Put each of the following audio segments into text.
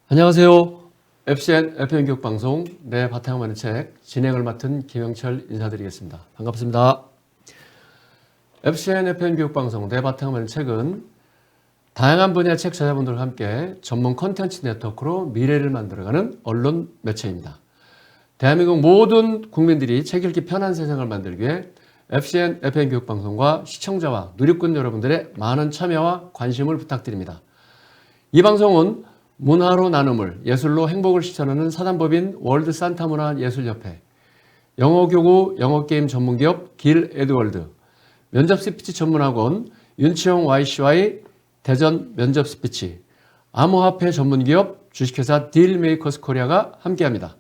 안녕하세요. FCN FM 교육방송 내 바탕을 마는 책 진행을 맡은 김영철 인사드리겠습니다. 반갑습니다. FCN FM 교육방송 내 바탕을 마는 책은 다양한 분야의 책 저자분들과 함께 전문 콘텐츠 네트워크로 미래를 만들어가는 언론 매체입니다. 대한민국 모든 국민들이 책 읽기 편한 세상을 만들기 위해 FCN FM 교육방송과 시청자와 누리꾼 여러분들의 많은 참여와 관심을 부탁드립니다. 이 방송은 문화로 나눔을, 예술로 행복을 실천하는 사단법인 월드 산타 문화 예술협회, 영어교구 영어게임 전문기업 길 에드월드, 면접 스피치 전문학원 윤치용 YCY 대전 면접 스피치, 암호화폐 전문기업 주식회사 딜메이커스 코리아가 함께합니다.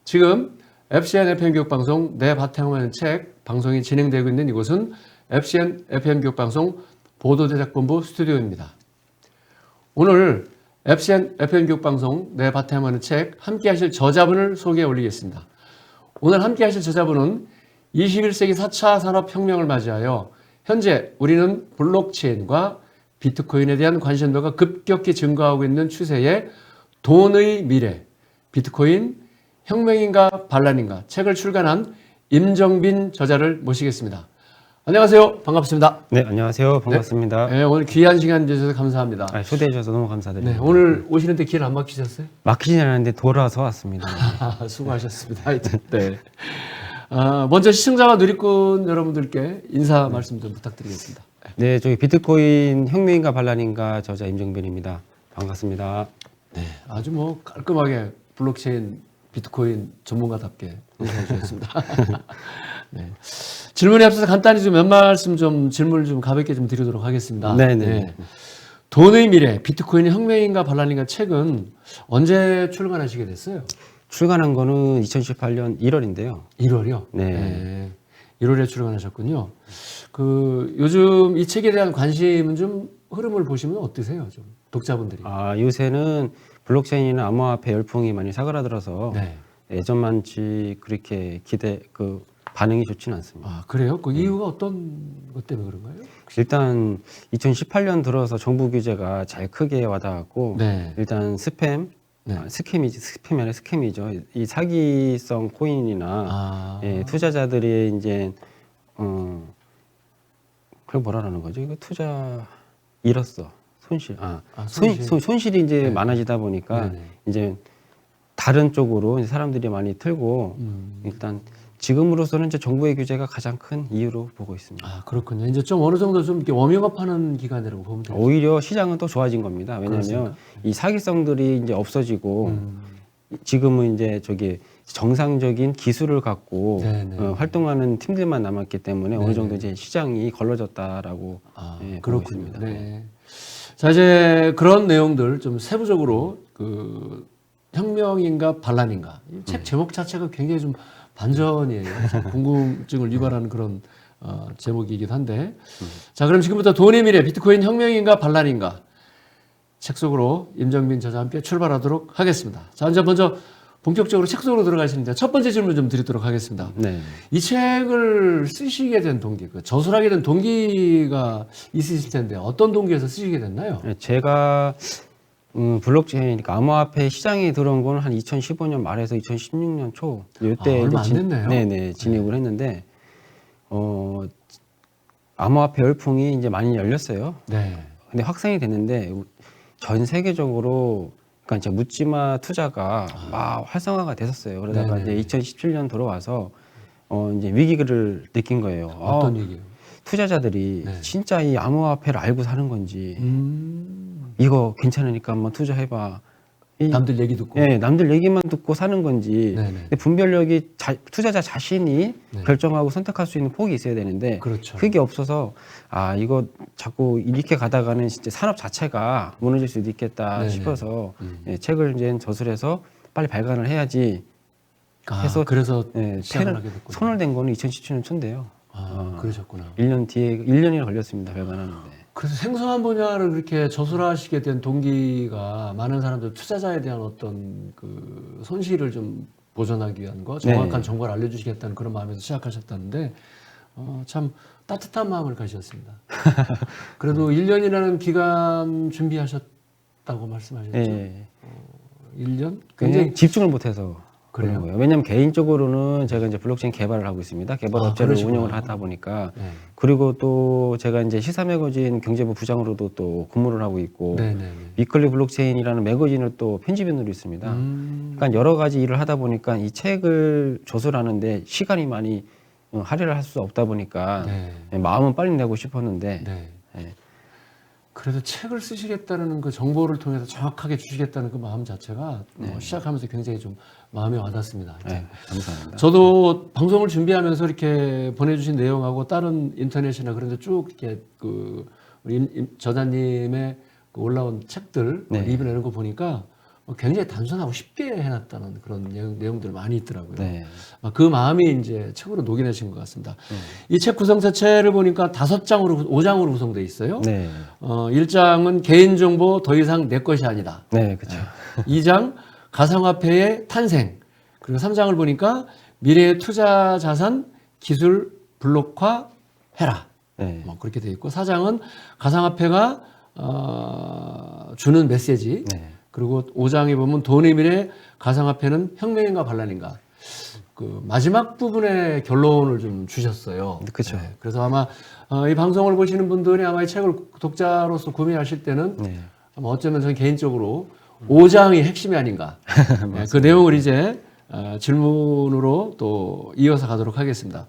지금 FCN FM 교육방송 내 바탕을 마는 책 방송이 진행되고 있는 이곳은 FCN FM 교육방송 보도제작본부 스튜디오입니다. 오늘 FCN FM 교육방송 내 바탕을 마는 책 함께 하실 저자분을 소개해 올리겠습니다. 오늘 함께 하실 저자분은 21세기 4차 산업혁명을 맞이하여 현재 우리는 블록체인과 비트코인에 대한 관심도가 급격히 증가하고 있는 추세에 돈의 미래, 비트코인, 혁명인가 반란인가 책을 출간한 임정빈 저자를 모시겠습니다. 안녕하세요. 반갑습니다. 네, 안녕하세요. 반갑습니다. 네, 오늘 귀한 시간 주셔서 감사합니다. 초대해 주셔서 너무 감사드립니다. 네, 오늘 오시는데 길 안 막히셨어요? 막히진 않았는데 돌아서 왔습니다. 수고하셨습니다. 하여튼, 네. 먼저 시청자와 누리꾼 여러분들께 인사 말씀 좀 부탁드리겠습니다. 네, 저희 비트코인 혁명인가 반란인가 저자 임정빈입니다. 반갑습니다. 네, 아주 뭐 깔끔하게 블록체인, 비트코인 전문가답게 인사해 주셨습니다. 네. 질문에 앞서서 간단히 좀 몇 말씀 좀 질문을 좀 가볍게 좀 드리도록 하겠습니다. 네네. 네. 돈의 미래, 비트코인의 혁명인가 반란인가 책은 언제 출간하시게 됐어요? 출간한 거는 2018년 1월인데요. 1월이요? 네. 1월에 출간하셨군요. 요즘 이 책에 대한 관심은 좀 흐름을 보시면 어떠세요? 좀 독자분들이. 요새는 블록체인이나 암호화폐 열풍이 많이 사그라들어서 네. 예전만치 그렇게 반응이 좋지는 않습니다. 그래요? 그 이유가 어떤 것 때문에 그런가요? 일단 2018년 들어서 정부 규제가 잘 크게 와닿았고 네. 일단 스팸이 아니라 스캠이죠. 이 사기성 코인이나 투자자들이 이제 그걸 뭐라는 거죠? 이거 투자 잃었어. 손실이 이제 많아지다 보니까 네네. 이제 다른 쪽으로 이제 사람들이 많이 틀고 일단 지금으로서는 이제 정부의 규제가 가장 큰 이유로 보고 있습니다. 그렇군요. 이제 좀 어느 정도 좀 이렇게 워밍업하는 기간이라고 보면 되죠. 오히려 시장은 또 좋아진 겁니다. 왜냐하면 그렇습니까? 이 사기성들이 이제 없어지고 지금은 이제 정상적인 기술을 갖고 활동하는 팀들만 남았기 때문에 어느 정도 이제 시장이 걸러졌다라고 보고 그렇군요. 있습니다. 네. 자, 이제 그런 내용들 좀 세부적으로 혁명인가 반란인가 이 책 제목 자체가 굉장히 좀 반전이에요. 참 궁금증을 유발하는 그런 제목이기도 한데 자, 그럼 지금부터 돈의 미래, 비트코인 혁명인가 반란인가 책 속으로 임정빈 저자와 함께 출발하도록 하겠습니다. 자, 이제 먼저 본격적으로 책 속으로 들어가시는데 첫 번째 질문 좀 드리도록 하겠습니다. 네. 이 책을 쓰시게 된 동기, 저술하게 된 동기가 있으실 텐데 어떤 동기에서 쓰시게 됐나요? 제가 블록체인, 그러니까 암호화폐 시장에 들어온 거는 한 2015년 말에서 2016년 초 이때 얼마 안 됐네요. 네네 진입을 했는데 암호화폐 열풍이 이제 많이 열렸어요. 네. 근데 확산이 됐는데 전 세계적으로 그러니까 이제 묻지마 투자가 막 활성화가 됐었어요. 그러다가 네네. 이제 2017년 들어와서 이제 위기를 느낀 거예요. 어떤 얘기요? 투자자들이 진짜 이 암호화폐를 알고 사는 건지 이거 괜찮으니까 한번 투자해봐. 남들 얘기 듣고. 네, 남들 얘기만 듣고 사는 건지. 네네. 근데 분별력이 투자자 자신이 결정하고 선택할 수 있는 폭이 있어야 되는데 그렇죠. 그게 없어서 이거 자꾸 이렇게 가다가는 진짜 산업 자체가 무너질 수도 있겠다 네네. 싶어서 책을 이제 저술해서 빨리 발간을 해야지 해서 그래서 네, 시작을 하게 됐군요. 손을 댄 거는 2017년 초인데요. 그러셨구나. 1년이 걸렸습니다. 발간하는데. 그래서 생소한 분야를 그렇게 저술하시게 된 동기가 많은 사람들 투자자에 대한 어떤 손실을 좀 보전하기 위한 거, 정확한 정보를 알려주시겠다는 그런 마음에서 시작하셨다는데 참 따뜻한 마음을 가지셨습니다. 그래도 1년이라는 기간 준비하셨다고 말씀하셨죠. 네. 1년? 굉장히 집중을 못해서 그래요? 그런 거예요. 왜냐하면 개인적으로는 제가 이제 블록체인 개발을 하고 있습니다. 개발 업체를 그러시구나. 운영을 하다 보니까 네. 그리고 또 제가 이제 시사매거진 경제부 부장으로도 또 근무를 하고 있고 네네네. 위클리 블록체인이라는 매거진을 또 편집인으로 있습니다. 그러니까 여러 가지 일을 하다 보니까 이 책을 조술하는데 시간이 많이 할애를 할 수 없다 보니까 네. 마음은 빨리 내고 싶었는데 네. 예. 그래도 책을 쓰시겠다는 그 정보를 통해서 정확하게 주시겠다는 그 마음 자체가 시작하면서 굉장히 좀 마음에 와닿습니다. 네, 감사합니다. 저도 방송을 준비하면서 이렇게 보내주신 내용하고 다른 인터넷이나 그런 데 쭉 이렇게 그 우리 저자님의 그 올라온 책들 네. 리뷰 내는 거 보니까 굉장히 단순하고 쉽게 해놨다는 그런 내용들 많이 있더라고요. 네. 그 마음이 이제 책으로 녹여내신 것 같습니다. 이 책 구성 자체를 보니까 5장으로 구성되어 있어요. 네. 1장은 개인정보 더 이상 내 것이 아니다. 네, 그렇죠. 2장 가상화폐의 탄생. 그리고 3장을 보니까 미래의 투자 자산 기술 블록화 해라. 네. 그렇게 되어 있고 4장은 가상화폐가 주는 메시지. 네. 그리고 5장에 보면 돈의 미래 가상화폐는 혁명인가 반란인가. 그 마지막 부분에 결론을 좀 주셨어요. 그렇죠. 네, 그래서 아마 이 방송을 보시는 분들이 아마 이 책을 독자로서 구매하실 때는 네. 아마 어쩌면 저는 개인적으로 5장이 핵심이 아닌가. 네, 그 내용을 이제 질문으로 또 이어서 가도록 하겠습니다.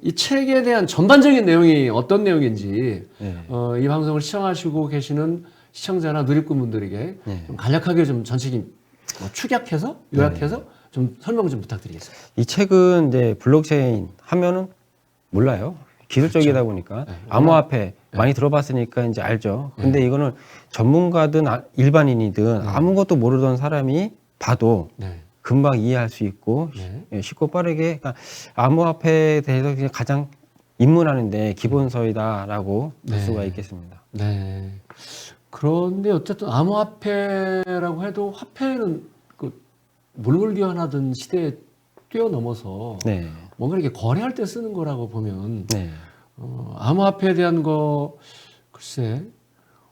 이 책에 대한 전반적인 내용이 어떤 내용인지 네. 이 방송을 시청하시고 계시는 시청자나 누리꾼분들에게 네. 좀 간략하게 좀 전체적인 축약해서 요약해서 좀 설명 좀 부탁드리겠습니다. 이 책은 이제 블록체인 하면은 몰라요. 기술적이다 보니까 네. 암호화폐 많이 들어봤으니까 이제 알죠. 근데 이거는 전문가든 일반인이든 아무것도 모르던 사람이 봐도 네. 금방 이해할 수 있고 네. 쉽고 빠르게 그러니까 암호화폐에 대해서 그냥 가장 입문하는데 기본서이다라고 볼 네. 수가 있겠습니다. 네. 그런데 어쨌든 암호화폐라고 해도 화폐는 그 물물교환하던 시대에 뛰어넘어서 네. 뭔가 이렇게 거래할 때 쓰는 거라고 보면 네. 암호화폐에 대한 거 글쎄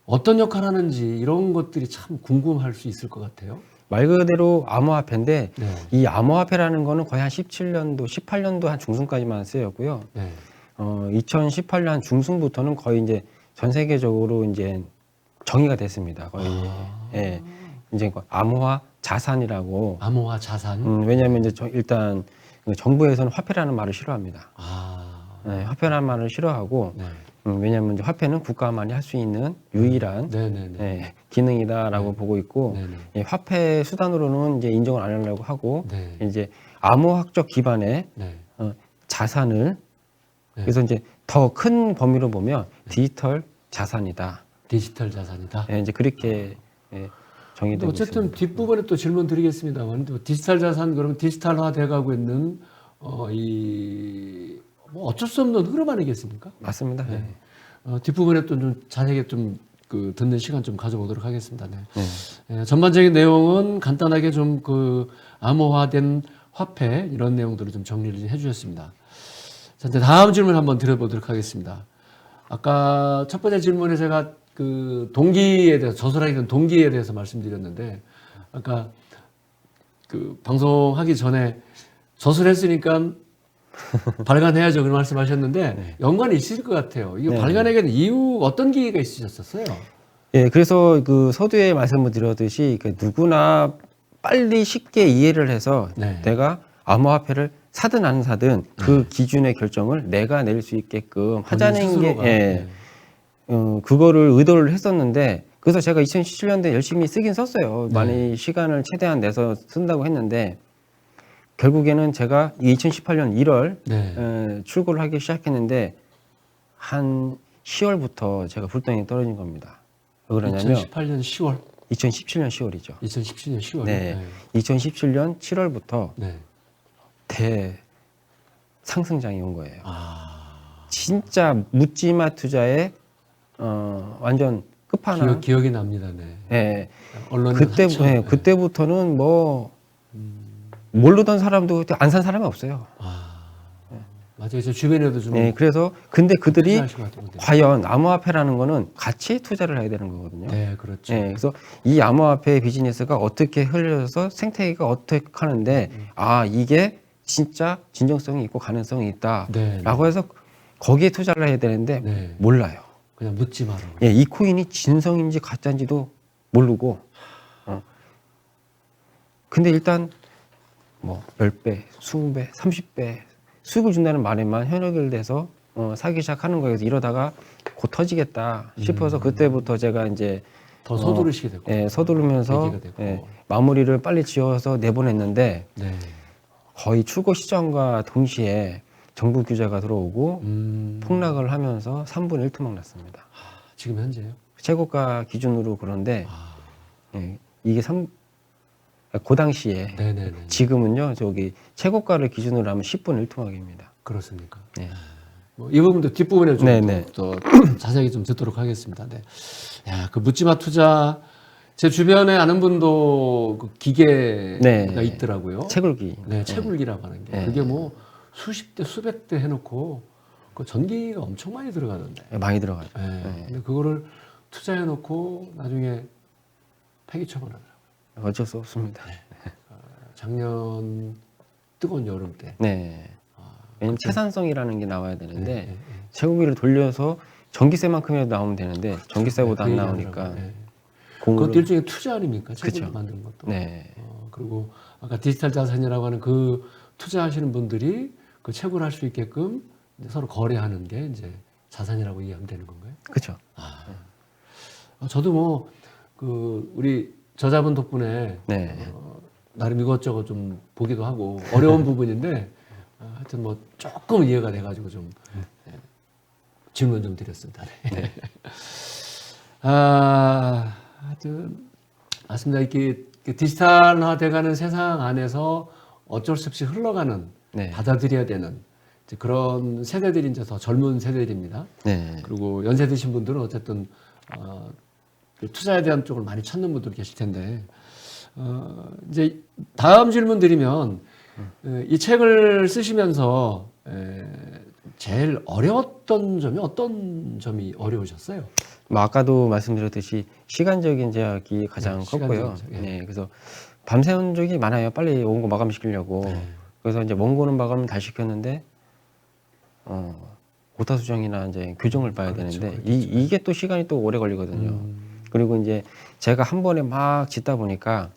어떤 역할을 하는지 이런 것들이 참 궁금할 수 있을 것 같아요. 말 그대로 암호화폐인데 네. 이 암호화폐라는 거는 거의 한 17년도, 18년도 한 중순까지만 쓰였고요. 네. 2018년 한 중순부터는 거의 이제 전 세계적으로 이제 정의가 됐습니다. 거의 예, 이제 암호화 자산이라고. 암호화 자산. 왜냐하면 이제 일단 정부에서는 화폐라는 말을 싫어합니다. 네, 화폐라는 말을 싫어하고 네. 왜냐하면 이제 화폐는 국가만이 할 수 있는 유일한 네네네. 예, 기능이다라고 보고 있고 네네. 예, 화폐 수단으로는 이제 인정을 안 하려고 하고 네. 이제 암호학적 기반의 네. 자산을 네. 그래서 이제 더 큰 범위로 보면 디지털 자산이다. 디지털 자산이다. 예, 이제 그렇게 정의되고 어쨌든 있습니다. 뒷부분에 또 질문 드리겠습니다.만 디지털 자산 그러면 디지털화 돼가고 있는 뭐 어쩔 수 없는 흐름 아니겠습니까? 맞습니다. 네. 뒷부분에 또 좀 자세하게 좀 그 듣는 시간 좀 가져보도록 하겠습니다. 네. 네. 전반적인 내용은 간단하게 좀 그 암호화된 화폐 이런 내용들을 좀 정리를 해주셨습니다. 자, 이제 다음 질문 한번 드려보도록 하겠습니다. 아까 첫 번째 질문에 제가 그 동기에 대해서 저술하게 된 동기에 대해서 말씀드렸는데 아까 그 방송하기 전에 저술했으니까 발간해야죠 그런 말씀하셨는데 네. 연관이 있을 것 같아요. 이게 네. 발간하게 된 이유 어떤 계기가 있으셨었어요? 예, 그래서 그 서두에 말씀을 드렸듯이 그 누구나 빨리 쉽게 이해를 해서 네. 내가 암호화폐를 사든 안 사든 그 기준의 결정을 내가 낼 수 있게끔 하자는 게 스스로가. 예, 그거를 의도를 했었는데 그래서 제가 2017년도에 열심히 쓰긴 썼어요. 많이 시간을 최대한 내서 쓴다고 했는데 결국에는 제가 2018년 1월 네. 출고를 하기 시작했는데 한 10월부터 제가 불똥이 떨어진 겁니다. 왜 그러냐면 2018년 10월, 2017년 10월이죠. 2017년 10월. 네. 2017년 7월부터 네. 대상승장이 온 거예요. 진짜 묻지마 투자의 완전 끝판왕. 기억이 납니다. 네. 네. 언론에 그때부터는 뭐 모르던 사람도 안 산 사람이 없어요. 맞아요. 제 주변에도 좀 네, 그래서 근데 그들이 투자하신 것 같은 분들이. 과연 암호화폐라는 거는 같이 투자를 해야 되는 거거든요. 네, 그렇죠. 네, 그래서 이 암호화폐 비즈니스가 어떻게 흘려서 생태계가 어떻게 하는데 아 이게 진짜 진정성이 있고 가능성이 있다라고 네, 해서 거기에 투자를 해야 되는데 네. 몰라요. 그냥 묻지 마라. 예, 이 코인이 진성인지 가짜인지도 모르고 근데 일단 뭐 10배, 20배, 30배 수익을 준다는 말에만 현역을 돼서 사기 시작하는 거예요. 그래서 이러다가 곧 터지겠다 싶어서 그때부터 제가 이제 더 서두르시게 됐고. 예, 서두르면서 계기가 됐고. 예, 마무리를 빨리 지어서 내보냈는데 네. 거의 출고 시점과 동시에 정부 규제가 들어오고 폭락을 하면서 3분의 1토막 났습니다. 지금 현재요? 최고가 기준으로 그런데 아, 예, 이게 그 당시에 네네네. 지금은요 저기 최고가를 기준으로 하면 10분의 1토막입니다. 그렇습니까? 네. 뭐 이 부분도 뒷부분에 좀 네네. 더 자세하게 좀 듣도록 하겠습니다. 네. 야, 그 묻지마 투자 제 주변에 아는 분도 그 기계가 네. 있더라고요. 채굴기. 네, 채굴기라고 하는 게 네. 그게 뭐 수십 대 수백 대 해놓고 그 전기가 엄청 많이 들어가는데. 예, 많이 들어가요. 네. 네. 근데 그거를 투자해놓고 나중에 폐기 처분하더라고요. 어쩔 수 없습니다. 작년 뜨거운 여름 때. 네. 왜냐면 채산성이라는 게 나와야 되는데 네, 네. 채굴기를 돌려서 전기세만큼이라도 나오면 되는데 전기세보다 그 안 얘기 나오니까 하더라고요. 네. 공으로 그것도 일종의 투자 아닙니까? 채굴 그쵸. 만드는 것도. 네. 그리고 아까 디지털 자산이라고 하는 그 투자하시는 분들이 그 채굴할 수 있게끔 이제 서로 거래하는 게 이제 자산이라고 이해하면 되는 건가요? 그렇죠. 저도 뭐 그 우리 저자분 덕분에 네. 나름 이것저것 좀 보기도 하고 어려운 부분인데 하여튼 뭐 조금 이해가 돼가지고 좀 질문 좀 드렸습니다. 네. 하여튼 맞습니다. 이렇게 디지털화돼가는 세상 안에서 어쩔 수 없이 흘러가는 네. 받아들여야 되는 이제 그런 세대들이 이제 더 젊은 세대들입니다. 네. 그리고 연세 드신 분들은 어쨌든 그 투자에 대한 쪽을 많이 찾는 분들 계실 텐데 이제 다음 질문 드리면 이 책을 쓰시면서 제일 어려웠던 점이 어떤 점이 어려우셨어요? 뭐 아까도 말씀드렸듯이 시간적인 제약이 가장 네, 컸고요. 시간적인 제약, 예. 네, 그래서 밤새운 적이 많아요. 빨리 원고 마감시키려고. 네. 그래서 이제 원고는 마감을 다 시켰는데 오타 수정이나 이제 교정을 봐야 그렇죠, 되는데 그렇죠. 이게 또 시간이 또 오래 걸리거든요. 그리고 이제 제가 한 번에 막 짓다 보니까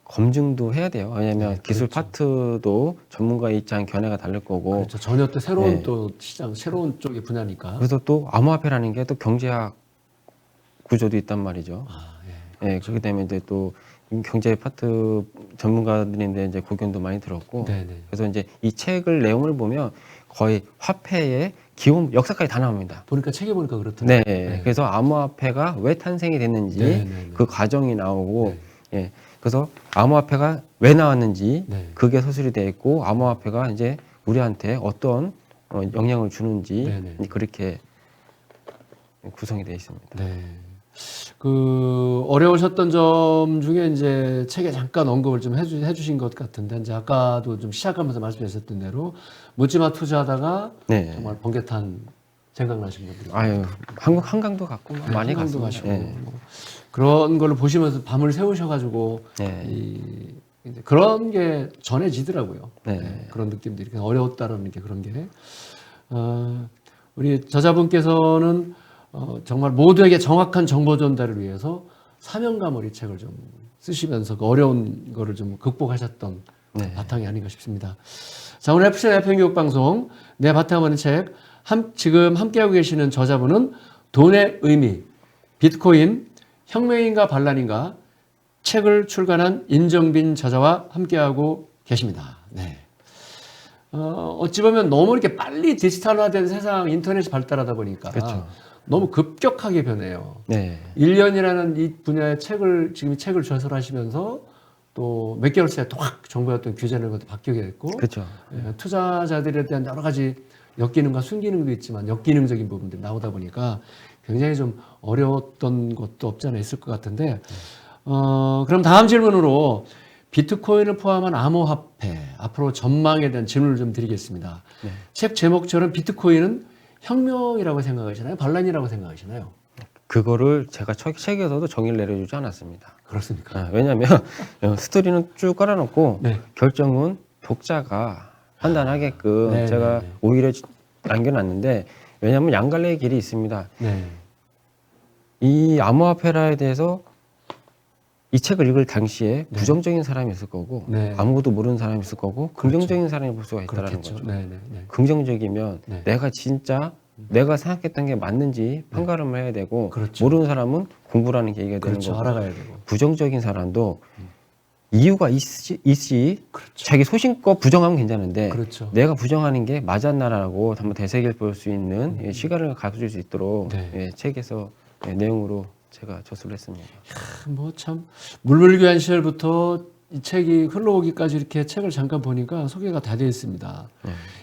검증도 해야 돼요. 왜냐하면 네, 기술 그렇죠. 파트도 전문가의 입장 견해가 다를 거고 그렇죠. 전혀 또 새로운 네. 또 시장, 새로운 쪽의 분야니까. 그래서 또 암호화폐라는 게 또 경제학 구조도 있단 말이죠. 예, 그렇기 때문에 이제 또 경제 파트 전문가들인데 이제 고견도 많이 들었고, 네네. 그래서 이제 이 책을 내용을 보면 거의 화폐의 기원 역사까지 다 나옵니다. 보니까 책에 보니까 그렇더라고요. 네, 그래서 암호화폐가 왜 탄생이 됐는지 네네네. 그 과정이 나오고, 네. 예, 그래서 암호화폐가 왜 나왔는지 네. 그게 서술이 되어 있고, 암호화폐가 이제 우리한테 어떤 영향을 주는지 네네. 그렇게 구성이 되어 있습니다. 네. 그 어려우셨던 점 중에 이제 책에 잠깐 언급을 좀 해주신 것 같은데 이제 아까도 좀 시작하면서 말씀하셨던 대로 묻지마 투자하다가 네. 정말 번개탄 생각나신 분들이 아유, 한국 한강도 갔고 많이 한강도 갔습니다. 가시고 네. 뭐 그런 걸로 보시면서 밤을 새우셔가지고 네. 이제 그런 게 전해지더라고요. 네. 네, 그런 느낌들이 그냥 어려웠다라는 게 그런 게 우리 저자분께서는 정말 모두에게 정확한 정보 전달을 위해서 사명감을 이 책을 좀 쓰시면서 그 어려운 거를 좀 극복하셨던 네. 바탕이 아닌가 싶습니다. 자, 오늘 FC 대표교육방송 내 바탕하는 책 지금 함께하고 계시는 저자분은 돈의 의미, 비트코인, 혁명인가 반란인가 책을 출간한 인정빈 저자와 함께하고 계십니다. 네. 어찌 보면 너무 이렇게 빨리 디지털화된 세상, 인터넷이 발달하다 보니까 그렇죠. 너무 급격하게 변해요. 네. 1년이라는 이 분야의 지금 이 책을 저술하시면서 또 몇 개월 새에 또 확 정부의 어떤 규제는 것도 바뀌게 됐고, 그렇죠. 투자자들에 대한 여러 가지 역기능과 순기능도 있지만 역기능적인 부분들이 나오다 보니까 굉장히 좀 어려웠던 것도 없지 않아 있을 것 같은데, 그럼 다음 질문으로 비트코인을 포함한 암호화폐 앞으로 전망에 대한 질문을 좀 드리겠습니다. 네. 책 제목처럼 비트코인은 혁명이라고 생각하시나요? 반란이라고 생각하시나요? 그거를 제가 책에서도 정의를 내려주지 않았습니다. 그렇습니까? 왜냐하면 스토리는 쭉 깔아놓고 네. 결정은 독자가 판단하게끔 네, 제가 네, 네. 오히려 남겨놨는데, 왜냐하면 양갈래의 길이 있습니다. 네. 이 암호화폐라에 대해서 이 책을 읽을 당시에 네. 부정적인 사람이 있을 거고 네. 아무것도 모르는 사람이 있을 거고 긍정적인 사람이 볼 수가 있다는 그렇겠죠. 거죠. 네, 네, 네. 긍정적이면 네. 내가 진짜 내가 생각했던 게 맞는지 판가름을 해야 되고, 그렇죠. 모르는 사람은 공부를 하는 계기가 되는 그렇죠. 거고, 알아가야 되고. 부정적인 사람도 이유가 있이 그렇죠. 자기 소신껏 부정하면 괜찮은데 그렇죠. 내가 부정하는 게 맞았나라고 한번 되새겨 볼 수 있는 시간을 가져줄 수 있도록 네. 책에서 내용으로 제가 저술을 했습니다. 뭐 참 물물교환 시절부터 이 책이 흘러오기까지 이렇게 책을 잠깐 보니까 소개가 다 되어 있습니다.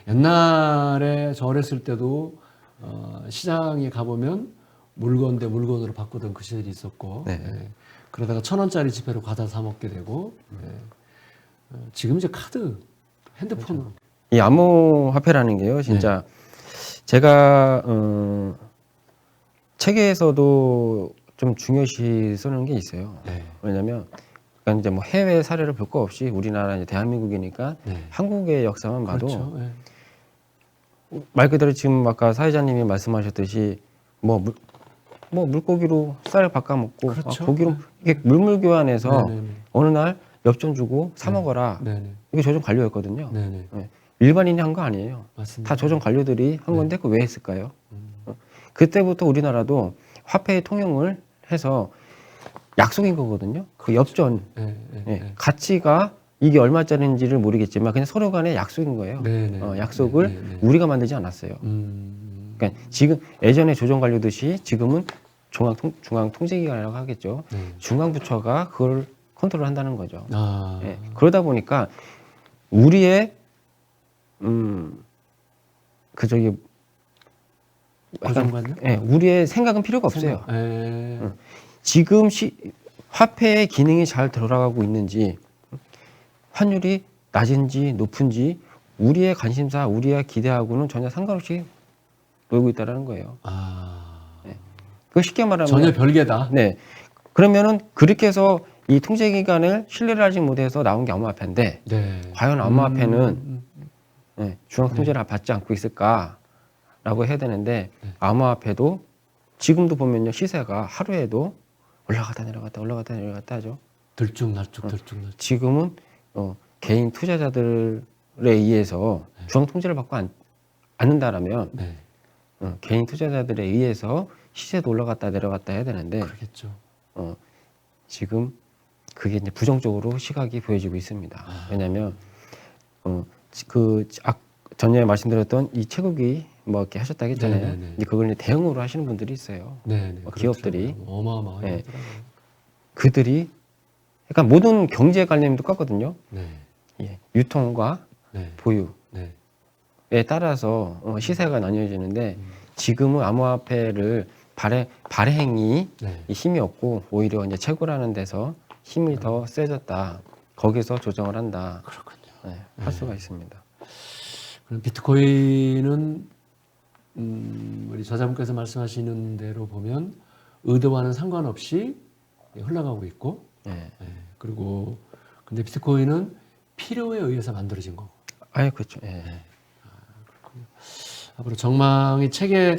옛날에 저 어렸을 때도 시장에 가보면 물건 대 물건으로 바꾸던 그 시절이 있었고, 네. 예. 그러다가 1,000원짜리 지폐로 과자 사 먹게 되고, 예. 지금 이제 카드, 핸드폰으로. 이 암호화폐라는 게요, 진짜 제가 책에서도 좀 중요시 쓰는 게 있어요. 네. 왜냐하면 그러니까 이제 뭐 해외 사례를 볼 거 없이 우리나라 이제 대한민국이니까 네. 한국의 역사만 봐도 그렇죠. 예. 말 그대로 지금 아까 사회자님이 말씀하셨듯이 물고기로 쌀 바꿔 먹고 그렇죠. 고기로 이게 물물교환해서 네네네. 어느 날 엽전 주고 사 먹어라. 네네. 이게 조정 관료였거든요. 네네. 일반인이 한 거 아니에요. 맞습니다. 다 조정 관료들이 한 건데 그거 왜 했을까요? 그때부터 우리나라도 화폐 통용을 해서 약속인 거거든요. 그 엽전 예, 예, 예. 가치가 이게 얼마짜리인지를 모르겠지만 그냥 서로 간의 약속인 거예요. 네네. 약속을 네네. 우리가 만들지 않았어요. 그러니까 지금 예전에 조정 관료듯이 지금은 중앙통제기관이라고 하겠죠. 네. 중앙부처가 그걸 컨트롤한다는 거죠. 아. 그러다 보니까 우리의 고정관념? 우리의 생각은 필요가 없어요. 예. 지금 화폐의 기능이 잘 돌아가고 있는지, 환율이 낮은지 높은지 우리의 관심사, 우리의 기대하고는 전혀 상관없이 놀고 있다는 거예요. 그거 쉽게 말하면 전혀 별개다. 네. 그러면은 그렇게 해서 이 통제기관을 신뢰를 하지 못해서 나온 게 암호화폐인데, 네. 과연 암호화폐는 중앙 통제를 받지 않고 있을까라고 해야 되는데, 암호화폐도 지금도 보면요, 시세가 하루에도 올라갔다 내려갔다 하죠. 들쭉날쭉. 지금은 개인 투자자들에 의해서 중앙 통제를 받고 않는다라면 네. 개인 투자자들에 의해서 시세도 올라갔다 내려갔다 해야 되는데, 그렇겠죠. 지금 그게 이제 부정적으로 시각이 보여지고 있습니다. 왜냐하면 전에 말씀드렸던 이 채굴기 뭐 이렇게 하셨다 했잖아요. 네네네. 이제 그걸 이제 대응으로 하시는 분들이 있어요. 네. 기업들이. 그렇죠. 어마어마하게. 네. 하더라고요. 그들이 그러니까 모든 경제 관념도 똑같거든요. 네. 유통과 네. 보유에 네. 따라서 시세가 나뉘어지는데, 지금은 암호화폐를 발행이 네. 힘이 없고 오히려 이제 채굴하는 데서 힘이 더 세졌다. 거기서 조정을 한다. 그렇군요. 할 수가 있습니다. 그럼 비트코인은 우리 저자분께서 말씀하시는 대로 보면 의도와는 상관없이 흘러가고 있고, 그리고 근데 비트코인은 필요에 의해서 만들어진 거고. 그렇죠. 앞으로 정망이 책에서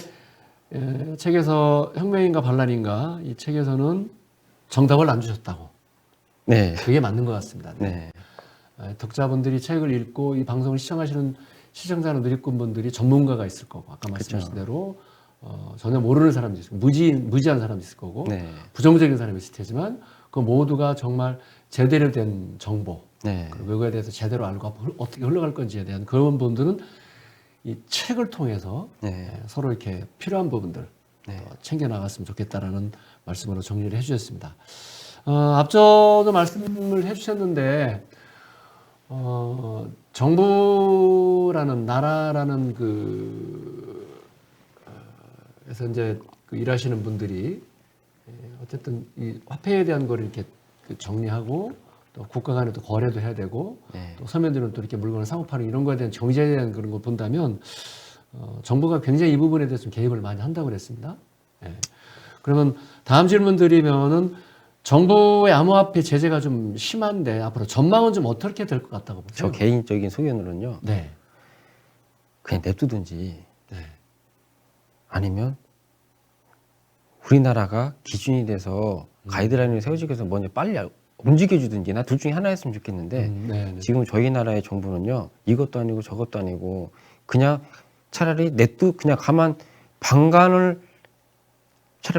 혁명인가 반란인가, 이 책에서는 정답을 안 주셨다고. 네. 그게 맞는 것 같습니다. 네. 독자분들이 책을 읽고 이 방송을 시청하시는 시청자나 누리꾼분들이 전문가가 있을 거고, 아까 말씀하신 대로 전혀 모르는 사람도 있을 거고, 무지한 사람도 있을 거고, 네. 부정적인 사람이 있을 테지만 그 모두가 정말 제대로 된 정보, 네. 그리고 외국에 대해서 제대로 알고 앞으로 어떻게 흘러갈 건지에 대한 그런 분들은 이 책을 통해서 서로 이렇게 필요한 부분들 챙겨 나갔으면 좋겠다라는 말씀으로 정리를 해주셨습니다. 앞서도 말씀을 해주셨는데, 정부라는 나라라는 그래서 이제 그 일하시는 분들이 어쨌든 이 화폐에 대한 거를 이렇게 정리하고 또 국가 간에 또 거래도 해야 되고 네. 또 서민들은 또 이렇게 물건을 사고 파는 이런 거에 대한 경제에 대한 그런 거 본다면 정부가 굉장히 이 부분에 대해서 좀 개입을 많이 한다고 그랬습니다. 예. 그러면 다음 질문 드리면은 정부의 암호화폐 제재가 좀 심한데 앞으로 전망은 좀 어떻게 될 것 같다고 보세요? 저 개인적인 소견으로는요. 네. 그냥 냅두든지 네. 아니면 우리나라가 기준이 돼서 가이드라인을 세워지기 위해서 먼저 빨리 움직여주든지 나 둘 중에 하나였으면 좋겠는데 네. 지금 저희 나라의 정부는요. 이것도 아니고 저것도 아니고 그냥 차라리 그냥 가만 차라리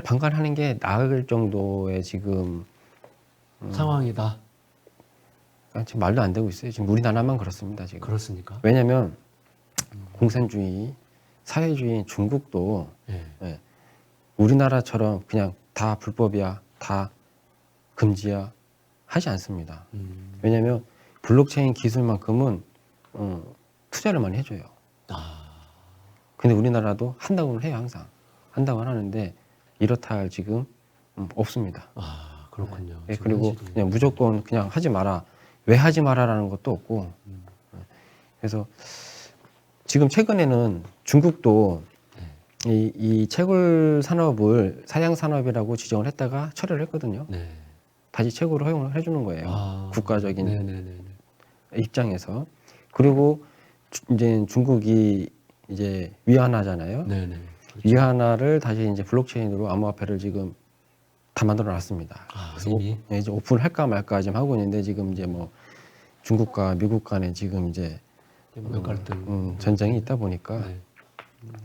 방관하는 게 나을 정도의 지금 상황이다. 지금 말도 안 되고 있어요. 지금 우리나라만 그렇습니다. 지금. 그렇습니까? 왜냐하면 공산주의, 사회주의인 중국도 예. 우리나라처럼 그냥 다 불법이야, 다 금지야 하지 않습니다. 왜냐하면 블록체인 기술만큼은 투자를 많이 해줘요. 근데 우리나라도 한다고는 해요, 항상. 한다고는 하는데 이렇다 할 지금 없습니다. 그렇군요. 네, 그리고 그냥 무조건 그냥 하지 마라. 왜 하지 마라라는 것도 없고. 그래서 지금 최근에는 중국도 이 채굴 산업을 사양 산업이라고 지정을 했다가 철회를 했거든요. 네. 다시 채굴을 허용을 해주는 거예요. 국가적인 네네네. 입장에서. 그리고 이제 중국이 이제 위안화잖아요. 네네. 위안화를 다시 이제 블록체인으로 암호화폐를 지금 다 만들어 놨습니다. 그래서 이미? 이제 오픈할까 말까 지금 하고 있는데 지금 이제 뭐 중국과 미국 간에 지금 이제 갈등 전쟁이 있다 보니까 네.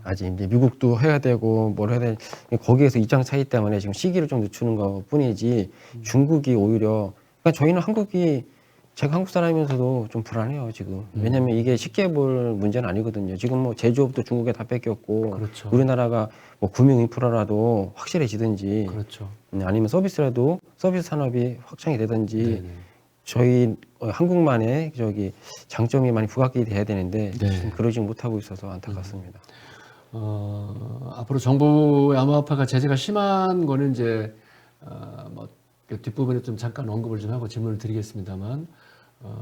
아직 이제 미국도 해야 되고 뭘 해야 돼 거기에서 입장 차이 때문에 지금 시기를 좀 늦추는 것 뿐이지 중국이 오히려 그러니까 저희는 제가 한국 사람이면서도 좀 불안해요 지금. 왜냐하면 이게 쉽게 볼 문제는 아니거든요. 지금 뭐 제조업도 중국에 다 뺏겼고 그렇죠. 우리나라가 뭐 금융 인프라라도 확실해지든지 그렇죠. 아니면 서비스 산업이 확장이 되든지 네네. 저희 한국만의 장점이 많이 부각이 돼야 되는데 네. 지금 그러지 못하고 있어서 안타깝습니다. 앞으로 정부의 암호화폐가 제재가 심한 거는 이제 뭐 뒷부분에 좀 잠깐 언급을 좀 하고 질문을 드리겠습니다만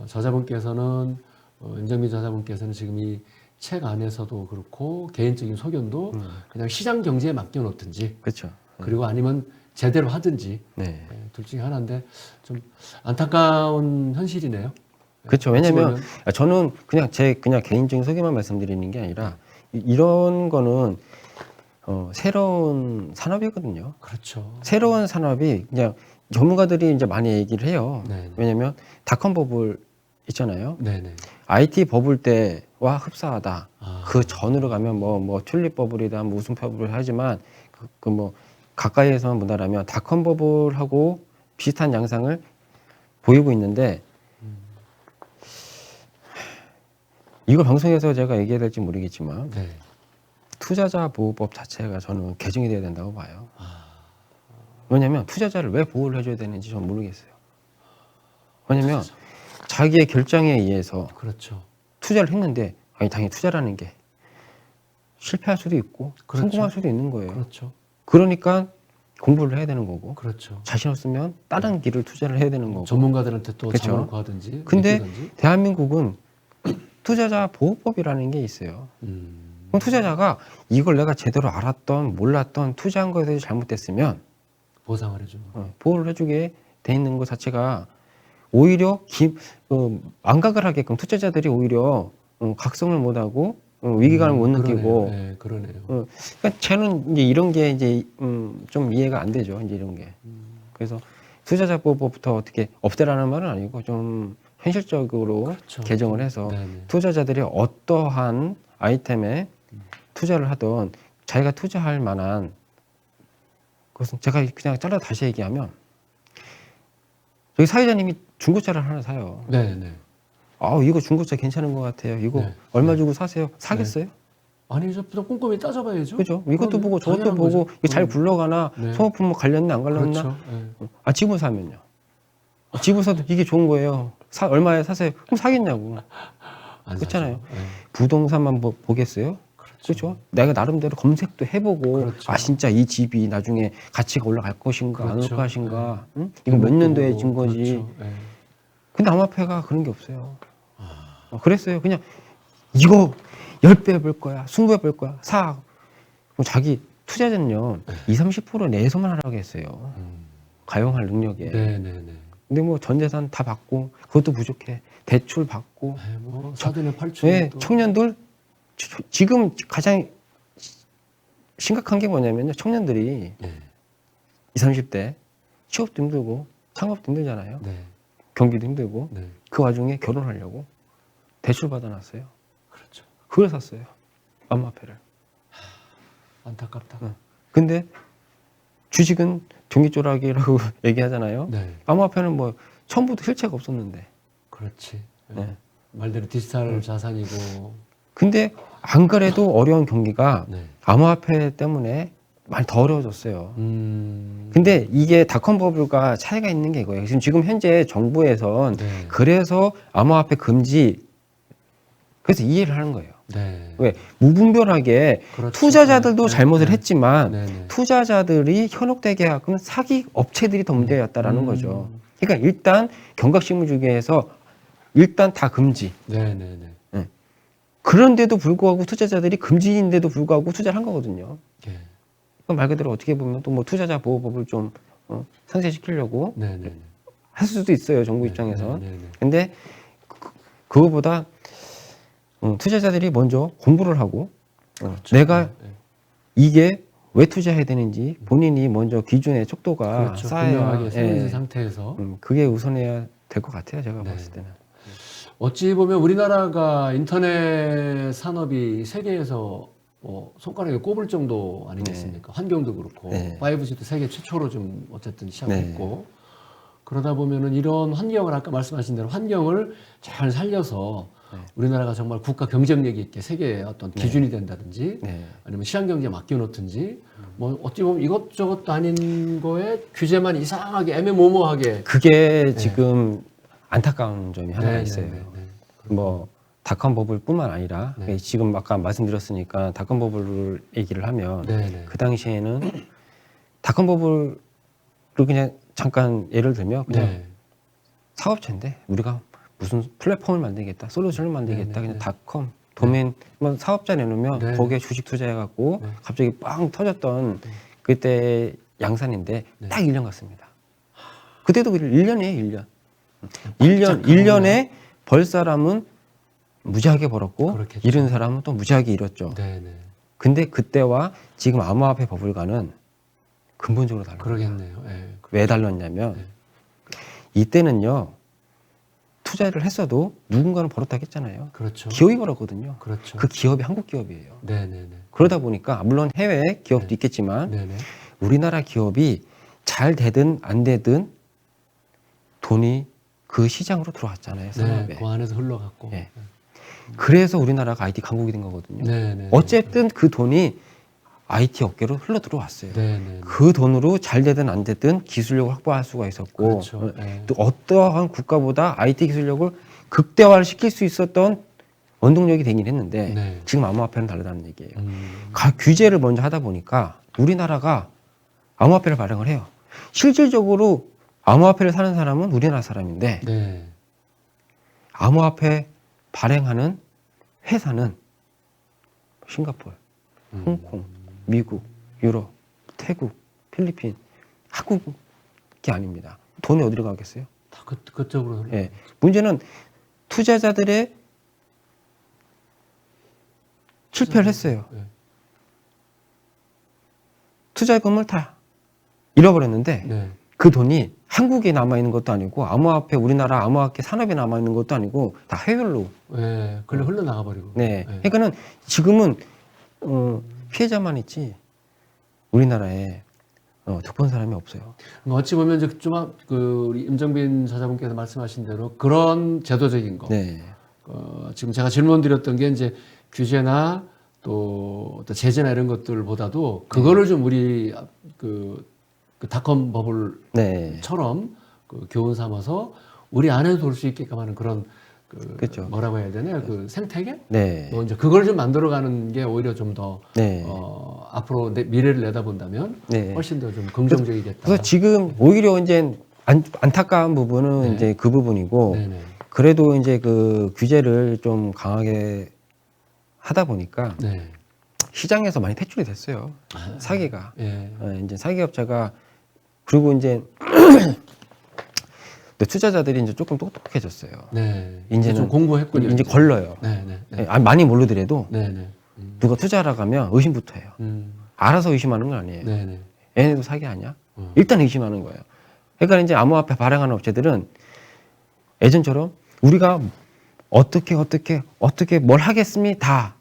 저자분께서는 임정민 저자분께서는 지금 이 책 안에서도 그렇고 개인적인 소견도 그냥 시장 경제에 맡겨놓든지 그렇죠. 그리고 아니면 제대로 하든지 네. 둘 중에 하나인데 좀 안타까운 현실이네요. 그렇죠. 어찌 왜냐하면 보면. 저는 그냥 개인적인 소개만 말씀드리는 게 아니라 이런 거는 새로운 산업이거든요. 그렇죠. 새로운 산업이 그냥 전문가들이 이제 많이 얘기를 해요. 네네. 왜냐하면 닷컴 버블 있잖아요. 네네. IT 버블 때와 흡사하다. 아. 그 전으로 가면 뭐 튤립 버블이다, 뭐 웃음 버블 하지만 뭐 가까이에서만 본다라면 닷컴 버블하고 비슷한 양상을 보이고 있는데 이거 방송에서 제가 얘기해야 될지 모르겠지만 네. 투자자 보호법 자체가 저는 개정이 돼야 된다고 봐요. 왜냐하면 투자자를 왜 보호를 해줘야 되는지 저는 모르겠어요. 왜냐하면 자기의 결정에 의해서 그렇죠. 투자를 했는데 당연히 투자라는 게 실패할 수도 있고 그렇죠. 성공할 수도 있는 거예요. 그렇죠. 그러니까 공부를 해야 되는 거고 그렇죠. 자신 없으면 다른 길을 투자를 해야 되는 거고. 전문가들한테 또 그렇죠. 자문을 구하든지. 근데 맡기든지. 대한민국은 투자자 보호법이라는 게 있어요. 그럼 투자자가 이걸 내가 제대로 알았던 몰랐던 투자한 거에 대해서 잘못됐으면 보상을 해주는 거. 보호를 해주게 돼 있는 것 자체가 오히려 망각을 하게끔 투자자들이 오히려 각성을 못하고 위기감을 못 느끼고. 네, 그러네요. 그러니까 저는 이제 이런 게 이제 좀 이해가 안 되죠. 이제 이런 게. 그래서 투자자 보호법부터 어떻게 없애라는 말은 아니고 좀 현실적으로 그렇죠. 개정을 해서 네네. 투자자들이 어떠한 아이템에 투자를 하던 자기가 투자할 만한 그것은 제가 그냥 잘라 다시 얘기하면 저기 사회자님이 중고차를 하나 사요. 네네. 이거 중고차 괜찮은 것 같아요. 이거 네. 얼마 주고 사세요? 사겠어요? 아니, 좀 꼼꼼히 따져봐야죠. 그죠? 이것도 그럼 보고 저것도 당연한 보고 거죠. 이게 잘 굴러가나 네. 소모품 뭐 갈렸나 안 갈렸나? 그렇죠. 네. 집을 사면요. 집을 사도 이게 좋은 거예요. 얼마에 사세요? 그럼 사겠냐고. 안 그렇잖아요. 사죠. 네. 부동산만 보겠어요? 그렇죠. 내가 나름대로 검색도 해보고 그렇죠. 진짜 이 집이 나중에 가치가 올라갈 것인가 안 올 그렇죠. 것인가 응? 이거 몇 년도에 진 거지. 그렇죠. 네. 근데 암호화폐가 그런 게 없어요. 그랬어요. 그냥 이거 10배 해볼 거야, 20배 해볼 거야, 사. 그럼 자기 투자자는요, 20-30% 내에서만 하라고 했어요. 가용할 능력에. 네네네. 근데 뭐 전 재산 다 받고 그것도 부족해. 대출 받고. 뭐 사돈의 팔촌. 네, 청년들 지금 가장 심각한 게 뭐냐면요. 청년들이 네. 20, 30대 취업도 힘들고 창업도 힘들잖아요. 네. 경기도 힘들고 네. 그 와중에 결혼하려고 대출 받아놨어요. 그렇죠. 그걸 샀어요. 암호화폐를. 안타깝다. 근데 주식은 종이조락이라고 얘기하잖아요. 네. 암호화폐는 뭐 처음부터 실체가 없었는데. 그렇지. 네. 말대로 디지털 자산이고. 근데 안 그래도 어려운 경기가 네. 암호화폐 때문에 많이 더 어려워졌어요. 근데 이게 닷컴 버블과 차이가 있는 게 이거예요. 지금 현재 정부에선 네. 그래서 암호화폐 금지, 그래서 이해를 하는 거예요. 네. 왜? 무분별하게 그렇죠. 투자자들도 네. 잘못을 네. 했지만 네네. 투자자들이 현혹되게 하고는 사기 업체들이 더 문제였다라는 거죠. 그러니까 일단 경각심무주기에서 일단 다 금지. 네네네. 그런데도 불구하고 투자자들이 금지인데도 불구하고 투자를 한 거거든요. 예. 말 그대로 어떻게 보면 또 뭐 투자자 보호법을 좀 상쇄시키려고 네네네. 할 수도 있어요, 정부 입장에서. 네네네. 근데 그거보다 투자자들이 먼저 공부를 하고 그렇죠. 내가 네. 이게 왜 투자해야 되는지 본인이 먼저 기준의 척도가 그렇죠. 쌓여야, 분명하게 세워진 예, 상태에서. 그게 우선해야 될 것 같아요, 제가 네. 봤을 때는. 어찌 보면 우리나라가 인터넷 산업이 세계에서 손가락에 꼽을 정도 아니겠습니까? 환경도 그렇고 네. 5G도 세계 최초로 좀 어쨌든 시작했고 그러다 보면은 이런 환경을 아까 말씀하신 대로 환경을 잘 살려서 우리나라가 정말 국가 경쟁력 있게 세계의 어떤 기준이 된다든지 아니면 시장경제에 맡겨놓든지 뭐 어찌 보면 이것저것도 아닌 거에 규제만 이상하게 애매모호하게 그게 지금 안타까운 점이 하나 네, 있어요. 네, 네, 네. 뭐 닷컴 버블뿐만 아니라 네. 지금 아까 말씀드렸으니까 닷컴 버블을 얘기를 하면 네, 네. 그 당시에는 닷컴 버블을 그냥 잠깐 예를 들면 그냥 네. 사업체인데 우리가 무슨 플랫폼을 만들겠다, 솔루션을 만들겠다, 네, 네, 그냥 네. 닷컴 도메인 뭐 사업자 내놓으면 네. 거기에 주식 투자해갖고 네. 갑자기 빵 터졌던 그때 양산인데 네. 딱 1년 갔습니다. 그때도 1년이에요, 1년. 1년, 깜짝 1년에 벌 사람은 무지하게 벌었고, 그렇겠죠. 잃은 사람은 또 무지하게 잃었죠. 네네. 근데 그때와 지금 암호화폐 버블과는 근본적으로 달라요. 그러겠네요. 예. 왜 달랐냐면, 네. 이때는요, 투자를 했어도 누군가는 벌었다겠잖아요. 그렇죠. 기업이 벌었거든요. 그렇죠. 그 기업이 한국 기업이에요. 네네네. 그러다 보니까, 물론 해외 기업도 있겠지만, 네네. 우리나라 기업이 잘 되든 안 되든 돈이 그 시장으로 들어왔잖아요, 산업에. 네. 그 안에서 흘러갔고. 네. 그래서 우리나라가 IT 강국이 된 거거든요. 네네. 어쨌든 그 돈이 IT 업계로 흘러 들어왔어요. 네네. 그 돈으로 잘 되든 안 되든 기술력을 확보할 수가 있었고, 그렇죠. 네. 또 어떠한 국가보다 IT 기술력을 극대화를 시킬 수 있었던 원동력이 되긴 했는데, 네. 지금 암호화폐는 다르다는 얘기예요. 규제를 먼저 하다 보니까 우리나라가 암호화폐를 발행을 해요. 실질적으로 암호화폐를 사는 사람은 우리나라 사람인데, 네. 암호화폐 발행하는 회사는 싱가포르, 홍콩, 미국, 유럽, 태국, 필리핀, 한국이 아닙니다. 돈이 어디로 가겠어요? 다 그쪽으로. 예. 문제는 투자자들의 실패를 했어요. 네. 투자금을 다 잃어버렸는데 네. 그 돈이 한국에 남아있는 것도 아니고 암호화폐 우리나라 암호화폐 산업에 남아있는 것도 아니고 다 해외로. 네. 글로 흘러나가 버리고. 네. 그러니까는 지금은 피해자만 있지 우리나라에 득본 사람이 없어요. 어찌 보면 이제 우리 임정빈 사자분께서 말씀하신 대로 그런 제도적인 거. 네. 지금 제가 질문 드렸던 게 이제 규제나 또 제재나 이런 것들보다도 그거를 좀 우리 그 닷컴 버블처럼 그 교훈 삼아서 우리 안에서 돌 수 있게끔 하는 그런 그렇죠. 뭐라고 해야 되나요? 그 생태계? 네. 이제 그걸 좀 만들어가는 게 오히려 좀 더 네. 앞으로 미래를 내다본다면 네. 훨씬 더 좀 긍정적이겠다. 그래서 지금 오히려 이제 안타까운 부분은 네. 이제 그 부분이고 네네. 그래도 이제 그 규제를 좀 강하게 하다 보니까 네. 시장에서 많이 퇴출이 됐어요. 사기가. 예. 이제 사기업자가 그리고 이제 투자자들이 이제 조금 똑똑해졌어요. 네. 이제는 좀 공부했군요. 이제 걸러요. 네네. 네. 많이 모르더라도 네네. 누가 투자하러 가면 의심부터 해요. 알아서 의심하는 건 아니에요. 네네. 얘네도 사기 아니야? 일단 의심하는 거예요. 그러니까 이제 암호화폐 발행하는 업체들은 예전처럼 우리가 어떻게 뭘 하겠습니다.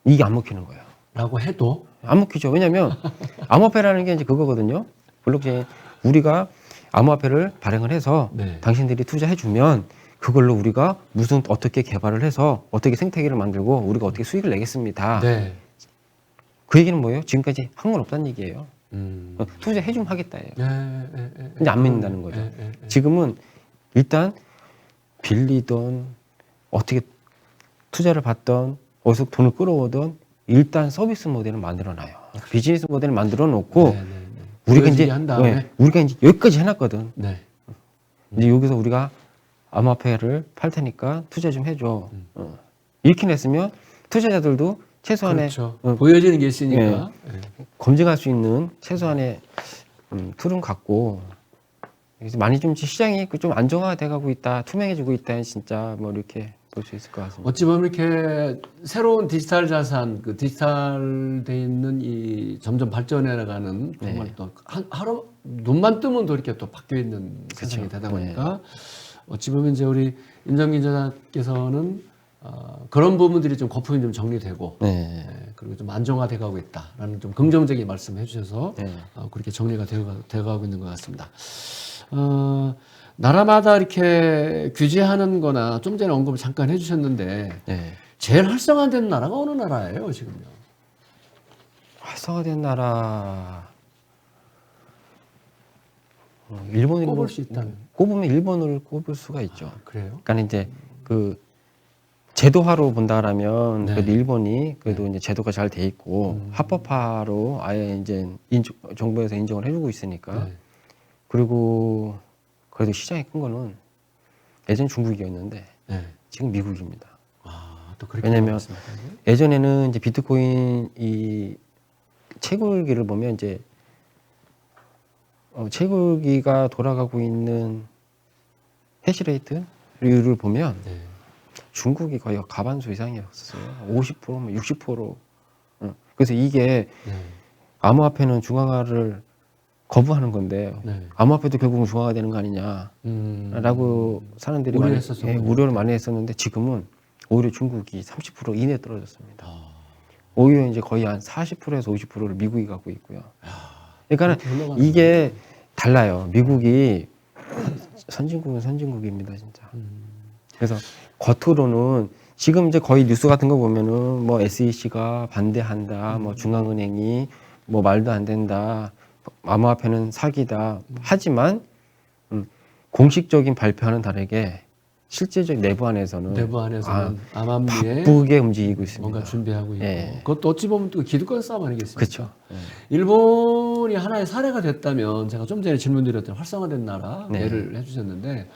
이게 안 먹히는 거예요. 라고 해도 안 먹히죠. 왜냐면 암호화폐라는 게 이제 그거거든요. 블록체인 우리가 암호화폐를 발행을 해서 네. 당신들이 투자해주면 그걸로 우리가 무슨 어떻게 개발을 해서 어떻게 생태계를 만들고 우리가 어떻게 수익을 내겠습니다. 네. 그 얘기는 뭐예요? 지금까지 한 건 없다는 얘기예요. 투자해주면 하겠다예요. 근데 안 믿는다는 거죠. 지금은 일단 빌리던 어떻게 투자를 받던 어디서 돈을 끌어오던 일단 서비스 모델을 만들어놔요. 비즈니스 모델을 만들어 놓고 우리가 이제 우리가 이제 여기까지 해놨거든. 네. 이제 여기서 우리가 암호화폐를 팔 테니까 투자 좀 해줘. 이렇게 냈으면 투자자들도 최소한의 그렇죠. 보여지는 게 있으니까. 검증할 수 있는 최소한의 툴은 갖고 그래서 많이 좀 시장이 좀 안정화돼 가고 있다, 투명해지고 있다, 진짜 뭐 이렇게 볼 수 있을 것 같습니다. 어찌 보면 이렇게 새로운 디지털 자산, 그 디지털돼 있는 이 점점 발전해 나가는 정말 또 하루 눈만 뜨면 또 이렇게 또 바뀌어 있는 세상이 되다 보니까 어찌 보면 이제 우리 임정민 기자께서는 그런 부분들이 좀 거품이 좀 정리되고 그리고 좀 안정화돼 가고 있다라는 좀 긍정적인 말씀해 주셔서 그렇게 정리가 되어 가고 있는 것 같습니다. 나라마다 이렇게 규제하는 거나 좀 전에 언급을 잠깐 해주셨는데 제일 활성화된 나라가 어느 나라예요 지금요? 활성화된 나라 일본을 꼽을 수 있다면 꼽으면 일본을 꼽을 수가 있죠. 그래요? 그러니까 이제 그 제도화로 본다라면 그래도 일본이 그래도 이제 제도가 잘 돼 있고 합법화로 아예 이제 정부에서 인정을 해주고 있으니까 그리고 그래도 시장이 큰 거는 예전 중국이었는데 지금 미국입니다. 또 그렇게 왜냐면 예전에는 이제 비트코인 이 채굴기를 보면 이제 채굴기가 돌아가고 있는 해시레이트를 보면 중국이 거의 과반수 이상이었어요. 50%, 뭐 60%. 그래서 이게 암호화폐는 중앙화를 거부하는 건데 암호화폐도 결국은 중앙화 되는 거 아니냐라고 사람들이 우려를 많이 했었는데 지금은 오히려 중국이 30% 이내 떨어졌습니다. 오히려 이제 거의 한 40%에서 50%를 미국이 갖고 있고요. 그러니까 이게 달라요. 미국이 선진국은 선진국입니다, 진짜. 그래서 겉으로는 지금 이제 거의 뉴스 같은 거 보면은 뭐 SEC가 반대한다, 뭐 중앙은행이 뭐 말도 안 된다, 암호화폐는 사기다. 하지만 공식적인 발표와는 다르게 실제적 내부 안에서는 암암리에 바쁘게 움직이고 있습니다. 뭔가 준비하고 있고 그것도 어찌 보면 또 기득권 싸움 아니겠습니까? 그렇죠. 일본이 하나의 사례가 됐다면 제가 좀 전에 질문드렸던 활성화된 나라 예를 해주셨는데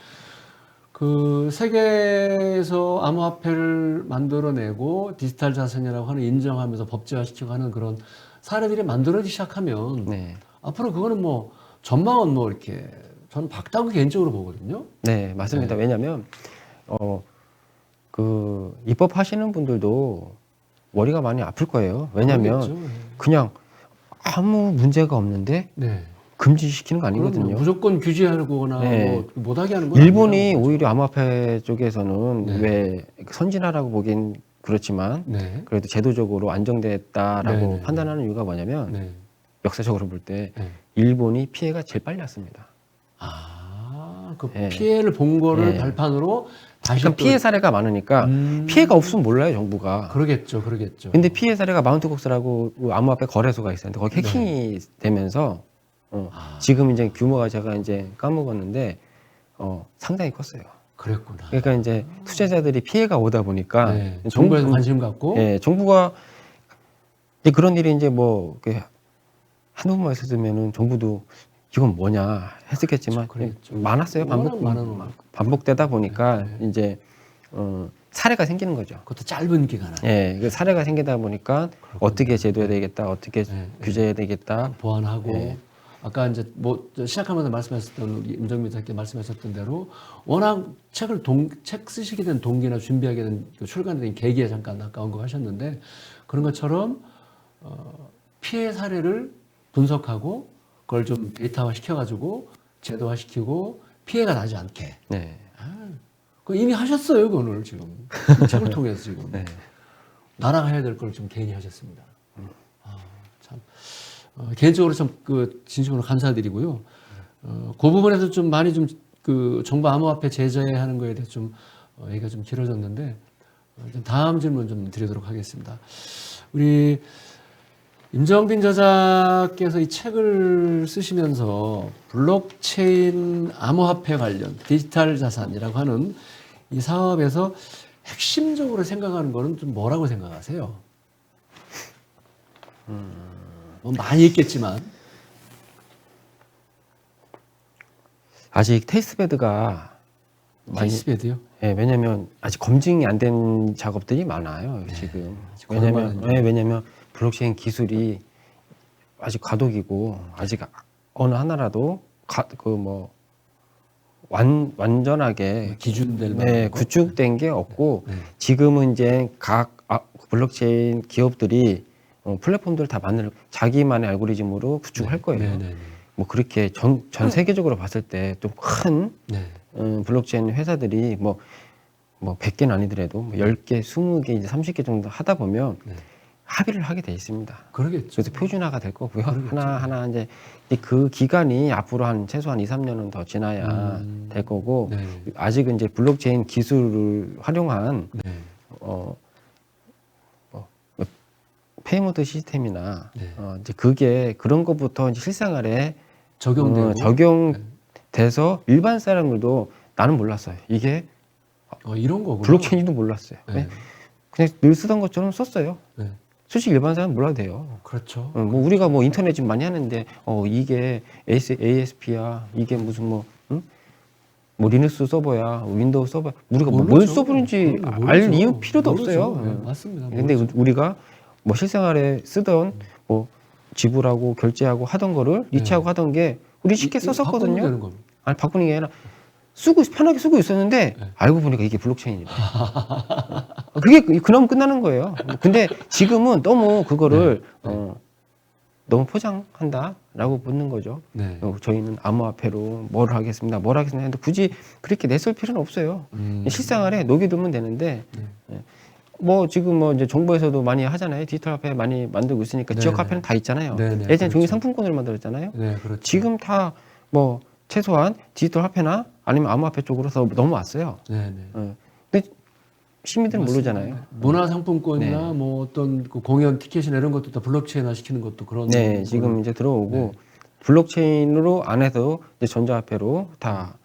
그 세계에서 암호화폐를 만들어내고 디지털 자산이라고 하는 인정하면서 법제화시키고 하는 그런 사례들이 만들어지기 시작하면 앞으로 그거는 뭐 전망은 뭐 이렇게 저는 밝다고 개인적으로 보거든요. 네, 맞습니다. 왜냐하면 그 입법하시는 분들도 머리가 많이 아플 거예요. 왜냐하면 그냥 아무 문제가 없는데 금지시키는 거 아니거든요. 그럼요. 무조건 규제하거나 뭐 못하게 하는 건 일본이 오히려 암호화폐 쪽에서는 왜 선진화라고 보기엔 그렇지만 그래도 제도적으로 안정됐다라고 판단하는 이유가 뭐냐면 역사적으로 볼 때 일본이 피해가 제일 빨리 왔습니다. 그 피해를 본 거를 발판으로 다시 그러니까 피해 사례가 많으니까 피해가 없으면 몰라요, 정부가. 그러겠죠. 근데 피해 사례가 마운트곡스라고 암호화폐 거래소가 있었는데 거기 해킹이 되면서 지금 이제 규모가 제가 이제 까먹었는데 상당히 컸어요. 그랬구나. 그러니까 이제 투자자들이 피해가 오다 보니까 정부에서 관심 갖고 정부가 이제 그런 일이 이제 뭐 한두 번만 있었으면은 정부도 이건 뭐냐 했었겠지만 그렇죠. 많았어요. 반복되다 보니까 이제 사례가 생기는 거죠. 그것도 짧은 기간 안에. 예, 그 사례가 생기다 보니까 어떻게 제도해야 되겠다, 어떻게 규제해야 되겠다. 보완하고 네. 아까 이제 뭐 시작하면서 말씀하셨던 우리 임정민 작가 말씀하셨던 대로 워낙 책 쓰시게 된 동기나 준비하게 된 출간에 된 계기에 잠깐 아까 언급하셨는데 그런 것처럼 피해 사례를 분석하고 그걸 좀 데이터화 시켜가지고 제도화 시키고 피해가 나지 않게. 네. 그 이미 하셨어요, 그거를 지금 이 책을 통해서 지금 네. 나랑 해야 될 걸 좀 개인이 하셨습니다. 참 개인적으로 참 그 진심으로 감사드리고요. 그 부분에서 좀 많이 좀 그 정부 암호화폐 제재하는 거에 대해서 좀 얘기가 좀 길어졌는데 좀 다음 질문 좀 드리도록 하겠습니다. 우리 임정빈 저자께서 이 책을 쓰시면서 블록체인 암호화폐 관련 디지털 자산이라고 하는 이 사업에서 핵심적으로 생각하는 거는 좀 뭐라고 생각하세요? 뭐 많이 있겠지만 아직 테스트베드가 테이스베드요? 예, 왜냐면 아직 검증이 안 된 작업들이 많아요, 지금. 왜냐면 블록체인 기술이 아직 과도기고 아직 어느 하나라도 완전하게 기준될 네, 구축된 게 없고 지금은 이제 각 블록체인 기업들이 플랫폼들을 다 자기만의 알고리즘으로 구축할 거예요. 뭐 그렇게 전 세계적으로 봤을 때 좀 큰 블록체인 회사들이 뭐 100개는 아니더라도 뭐 10개, 20개, 이제 30개 정도 하다 보면 합의를 하게 돼 있습니다. 그러겠죠. 그래서 표준화가 될 거고요. 그러겠죠. 하나 이제 그 기간이 앞으로 한 최소한 2, 3년은 더 지나야 될 거고 아직은 이제 블록체인 기술을 활용한 페이먼트 시스템이나 이제 그게 그런 것부터 이제 실생활에 적용돼서 일반 사람들도 나는 몰랐어요. 이게 이런 거구나. 블록체인도 몰랐어요. 그냥 늘 쓰던 것처럼 썼어요. 솔직히 일반 사람은 몰라도 돼요. 그렇죠. 뭐 우리가 뭐 인터넷 좀 많이 하는데 이게 ASP야, 이게 무슨 뭐 리눅스 서버야, 윈도우 서버, 우리가 뭘 서버인지 알 이유 필요도 없어요. 맞습니다. 근데 우리가 뭐 실생활에 쓰던 뭐 지불하고 결제하고 하던 거를 리치하고 하던 게 우리 쉽게 썼었거든요. 아니 바꾸는 게 아니라 편하게 쓰고 있었는데 알고 보니까 이게 블록체인이래. 그게 그럼 끝나는 거예요. 근데 지금은 너무 그거를 너무 포장한다라고 묻는 거죠. 저희는 암호화폐로 뭘 하겠습니다 했는데 굳이 그렇게 내쓸 필요는 없어요. 실생활에 녹여두면 되는데 뭐 지금 뭐 이제 정부에서도 많이 하잖아요. 디지털 화폐 많이 만들고 있으니까 지역 화폐는 다 있잖아요. 예전에 종이 상품권을 만들었잖아요. 그렇죠. 지금 다 뭐 최소한 디지털 화폐나 아니면 암호화폐 쪽으로 넘어왔어요. 근데 시민들은 모르잖아요. 문화상품권이나 뭐 어떤 그 공연 티켓이나 이런 것도 다 블록체인화 시키는 것도 그런. 지금 이제 들어오고 블록체인으로 안에서 이제 전자화폐로 다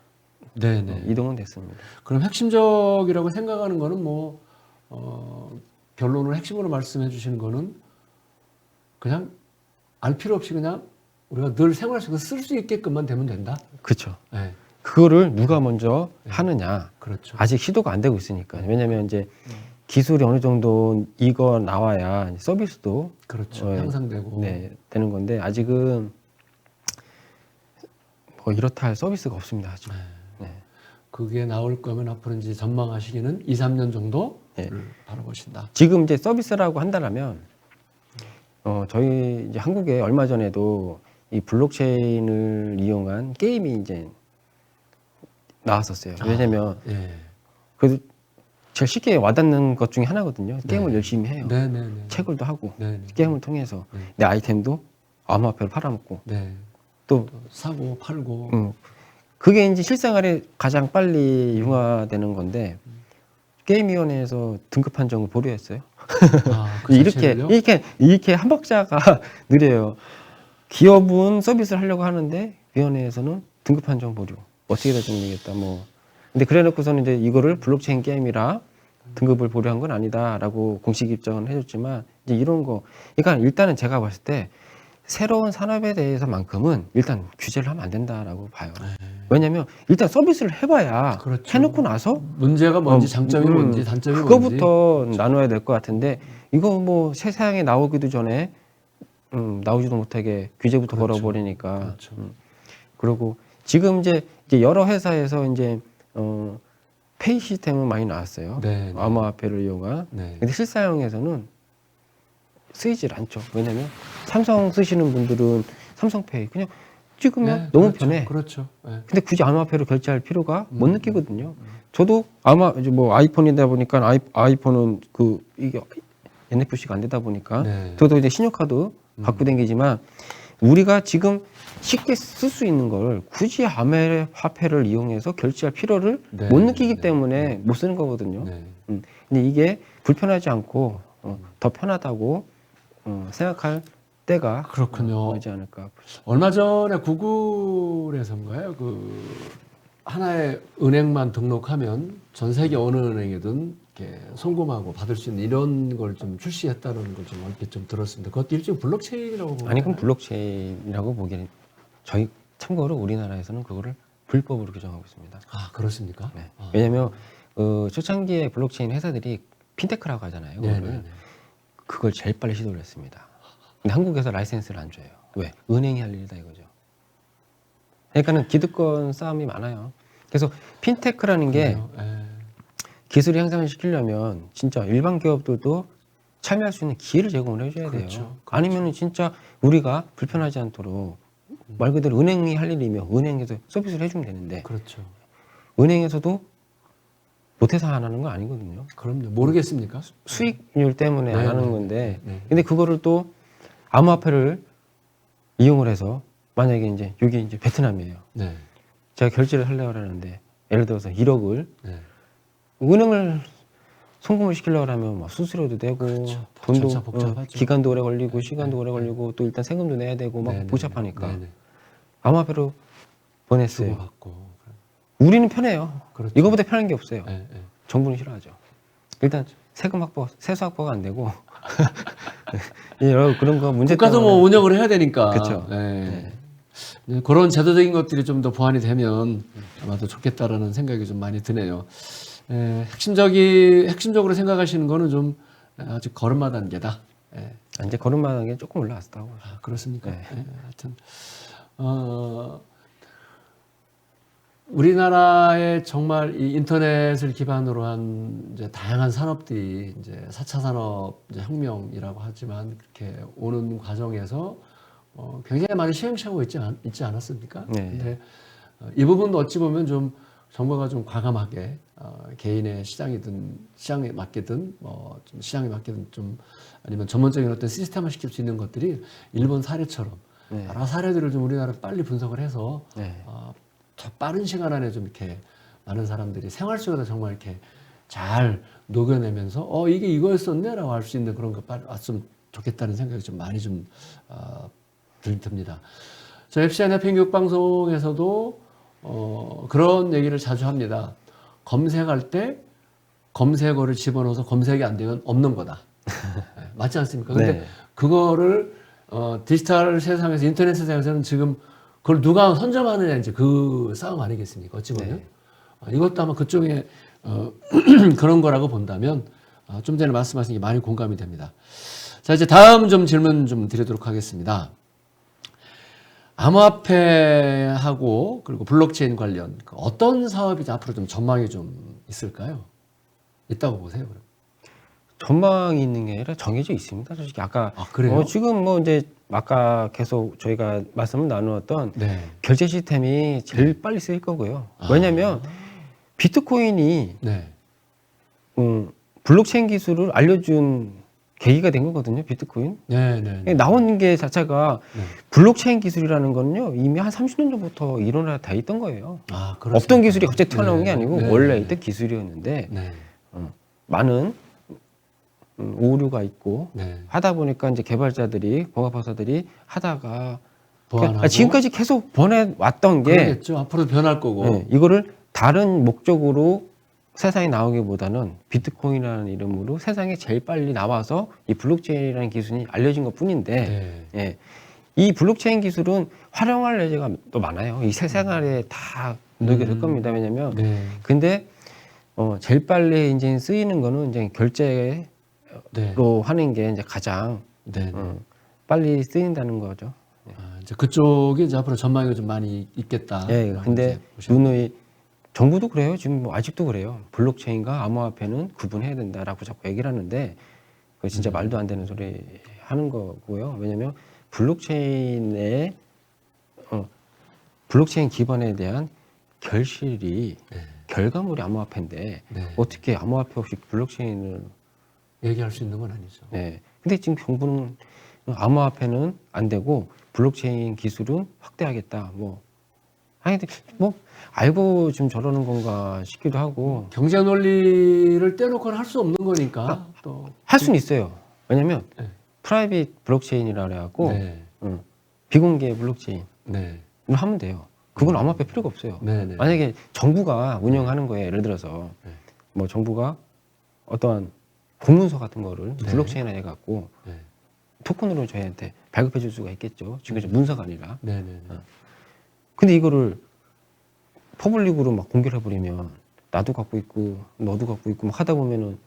이동은 됐습니다. 그럼 핵심적이라고 생각하는 거는 뭐 결론을 핵심으로 말씀해 주시는 거는 그냥 알 필요 없이 그냥 우리가 늘 생활 속에서 쓸 수 있게끔만 되면 된다. 그렇죠. 그거를 누가 먼저 하느냐. 그렇죠. 아직 시도가 안 되고 있으니까. 왜냐하면 이제 기술이 어느 정도 나와야 서비스도 그렇죠. 향상되고 되는 건데 아직은 뭐 이렇다 할 서비스가 없습니다. 아직. 그게 나올 거면 앞으로 이제 전망하시기는 2, 3년 정도 바라보신다. 지금 이제 서비스라고 한다면 저희 이제 한국에 얼마 전에도 이 블록체인을 이용한 게임이 이제 나왔었어요. 왜냐면 그래도 제일 쉽게 와닿는 것 중에 하나거든요. 게임을 열심히 해요. 채굴도 하고 게임을 통해서 내 아이템도 암호화폐로 팔아먹고 또 사고 팔고 그게 이제 실생활에 가장 빨리 융화되는 건데 게임위원회에서 등급 판정을 보류했어요. 그 이렇게 한 박자가 느려요. 기업은 서비스를 하려고 하는데 위원회에서는 등급 판정 보류. 어떻게 될지 모르겠다. 뭐. 근데 그래놓고서는 이제 이거를 블록체인 게임이라 등급을 보류한 건 아니다라고 공식 입장은 해줬지만 이제 이런 거. 그러니까 일단은 제가 봤을 때 새로운 산업에 대해서만큼은 일단 규제를 하면 안 된다라고 봐요. 네. 왜냐하면 일단 서비스를 해봐야 그렇죠. 해놓고 나서 문제가 뭔지 장점이 뭔지 단점이 그거부터 나눠야 될 것 같은데 이거 뭐 세상에 나오기도 전에 나오지도 못하게 규제부터 그렇죠. 걸어버리니까 그렇죠. 그리고 지금 이제 여러 회사에서 이제 페이 시스템은 많이 나왔어요. 네, 네. 암호화폐를 이용한. 네. 근데 실사용에서는 쓰이질 않죠. 왜냐면 삼성 쓰시는 분들은 삼성페이 그냥 찍으면 네, 너무 그렇죠. 편해. 그렇죠. 네. 근데 굳이 암호화폐로 결제할 필요가 못 느끼거든요. 저도 아마 이제 뭐 아이폰이다 보니까 아이폰은 이게 NFC가 안 되다 보니까 네. 저도 이제 신용카드 갖고 다니지만 우리가 지금 쉽게 쓸 수 있는 걸 굳이 암호화폐를 이용해서 결제할 필요를 네, 못 느끼기 네, 때문에 못 쓰는 거거든요. 네. 근데 이게 불편하지 않고 더 편하다고 생각할 때가 그렇군요. 오지 않을까. 얼마 전에 구글에서인가요? 하나의 은행만 등록하면 전 세계 어느 은행이든 이렇게 송금하고 받을 수 있는 이런 걸 좀 출시했다는 걸 좀 얼핏 좀 들었습니다. 그것도 일종의 블록체인이라고 보면 아니 그럼 블록체인이라고 보기에는 저희 참고로 우리나라에서는 그거를 불법으로 규정하고 있습니다. 아 그렇습니까? 네. 아. 왜냐하면 초창기에 블록체인 회사들이 핀테크라고 하잖아요. 네, 그거를. 네, 네. 그걸 제일 빨리 시도를 했습니다. 근데 한국에서 라이센스를 안 줘요. 왜? 은행이 할 일이다 이거죠. 그러니까는 기득권 싸움이 많아요. 그래서 핀테크라는 게 그래요? 예. 기술을 향상을 시키려면 진짜 일반 기업들도 참여할 수 있는 기회를 제공을 해줘야 그렇죠. 돼요. 아니면은 진짜 우리가 불편하지 않도록 말 그대로 은행이 할 일이면 은행에서 서비스를 해주면 되는데 그렇죠. 은행에서도 못해서 안 하는 건 아니거든요. 그럼요. 모르겠습니까? 수익률 때문에 네, 안 하는 네, 건데 네. 근데 그거를 또 암호화폐를 이용을 해서 만약에 이제 여기 이제 베트남이에요. 네. 제가 결제를 하려고 하는데 예를 들어서 1억을 네. 은행을 송금을 시키려고 하면 막 수수료도 내고 그렇죠. 돈도 절차 복잡하죠. 기간도 오래 걸리고 네, 시간도 네, 오래 걸리고 또 일단 세금도 내야 되고 막 네, 네, 복잡하니까 네, 네. 암호화폐로 보냈어요. 주고받고. 우리는 편해요. 그렇죠. 이거보다 편한 게 없어요. 네, 네. 정부는 싫어하죠. 일단 세금 확보, 세수 확보가 안 되고 여러 그런 거 문제 국가도 때문에 뭐 운영을 해야 되니까. 그쵸. 네. 네, 그런 제도적인 것들이 좀 더 보완이 되면 아마도 좋겠다라는 생각이 좀 많이 드네요. 핵심적으로 생각하시는 거는 좀 아직 걸음마 단계다. 예. 이제 걸음마는 게 조금 올라왔다고. 아, 그렇습니까? 네. 예, 하여튼 우리나라의 정말 이 인터넷을 기반으로 한 이제 다양한 산업들이 이제 4차 산업 이제 혁명이라고 하지만 그렇게 오는 과정에서 굉장히 많은 시행착오가 있지 않았습니까? 네. 근데 이 부분도 어찌 보면 좀 정부가 좀 과감하게 개인의 시장에 맡기든 좀 시장에 맡기든 좀 아니면 전문적인 어떤 시스템화 시킬 수 있는 것들이 일본 사례처럼 네. 여러 사례들을 좀 우리나라 빨리 분석을 해서 네. 더 빠른 시간 안에 좀 이렇게 많은 사람들이 생활 속에서 정말 이렇게 잘 녹여내면서 이게 이거였었네라고 할 수 있는 그런 거 빨리 왔으면 좋겠다는 생각이 좀 많이 좀 듭니다. 저희 FCN 해핑 교육방송에서도 그런 얘기를 자주 합니다. 검색할 때 검색어를 집어넣어서 검색이 안 되면 없는 거다. 네, 맞지 않습니까? 근데 네. 그거를 디지털 세상에서 인터넷 세상에서는 지금 그걸 누가 선점하느냐 이제 그 싸움 아니겠습니까? 어찌 보면 이것도 아마 그쪽에 그런 거라고 본다면 좀 전에 말씀하신 게 많이 공감이 됩니다. 자 이제 다음 좀 질문 좀 드리도록 하겠습니다. 암호화폐하고 그리고 블록체인 관련 어떤 사업이 앞으로 좀 전망이 좀 있을까요? 있다고 보세요. 그럼. 전망이 있는 게 아니라 정해져 있습니다. 솔직히 아까 그래요? 지금 뭐 이제 아까 계속 저희가 말씀을 나누었던 네. 결제 시스템이 제일 빨리 쓰일 거고요. 왜냐하면 비트코인이 네. 블록체인 기술을 알려준 계기가 된 거거든요. 비트코인. 네. 나온 게 자체가 네. 블록체인 기술이라는 거는요. 이미 한 30년 전부터 이론화 돼 있던 거예요. 그렇습니까? 없던 기술이 갑자기 튀어나온 게 아니고 네. 원래 있던 기술이었는데 네. 많은 오류가 있고 네. 하다 보니까 이제 개발자들이 공학박사들이 하다가 보완하고 지금까지 계속 보내왔던 게 그러겠죠. 앞으로 변할 거고. 네, 이거를 다른 목적으로 세상에 나오기보다는 비트코인이라는 이름으로 세상에 제일 빨리 나와서 이 블록체인이라는 기술이 알려진 것 뿐인데 네. 예, 이 블록체인 기술은 활용할 여지가 또 많아요. 이 세생활에 다 녹여질 겁니다. 왜냐면 네. 근데 제일 빨리 이제 쓰이는 거는 이제 결제로 네. 하는 게 이제 가장 네. 빨리 쓰인다는 거죠. 아, 이제 그쪽이 이제 앞으로 전망이 좀 많이 있겠다. 예. 근데 누누이 정부도 그래요. 지금 뭐 아직도 그래요. 블록체인과 암호화폐는 구분해야 된다라고 자꾸 얘기를 하는데 그거 진짜 말도 안 되는 소리 하는 거고요. 왜냐면 블록체인의 블록체인 기반에 대한 결실이 결과물이 암호화폐인데 네. 어떻게 암호화폐 없이 블록체인을 얘기할 수 있는 건 아니죠. 네. 근데 지금 정부는 암호화폐는 안 되고 블록체인 기술은 확대하겠다. 뭐 아니 근데 뭐 알고 좀 저러는 건가 싶기도 하고 경제 논리를 떼놓고는 할 수 없는 거니까 또 할 수는 있어요. 왜냐면 네. 프라이빗 블록체인이라 그래갖고 네. 비공개 블록체인 네. 이거 하면 돼요. 그건 암호화폐 필요가 없어요. 네. 네. 만약에 정부가 운영하는 거에 예를 들어서 네. 뭐 정부가 어떠한 공문서 같은 거를 네. 블록체인에 해갖고 네. 토큰으로 저희한테 발급해 줄 수가 있겠죠. 지금 문서가 아니라. 네. 네. 근데 이거를 퍼블릭으로 막 공개를 해버리면 나도 갖고 있고 너도 갖고 있고 막 하다 보면은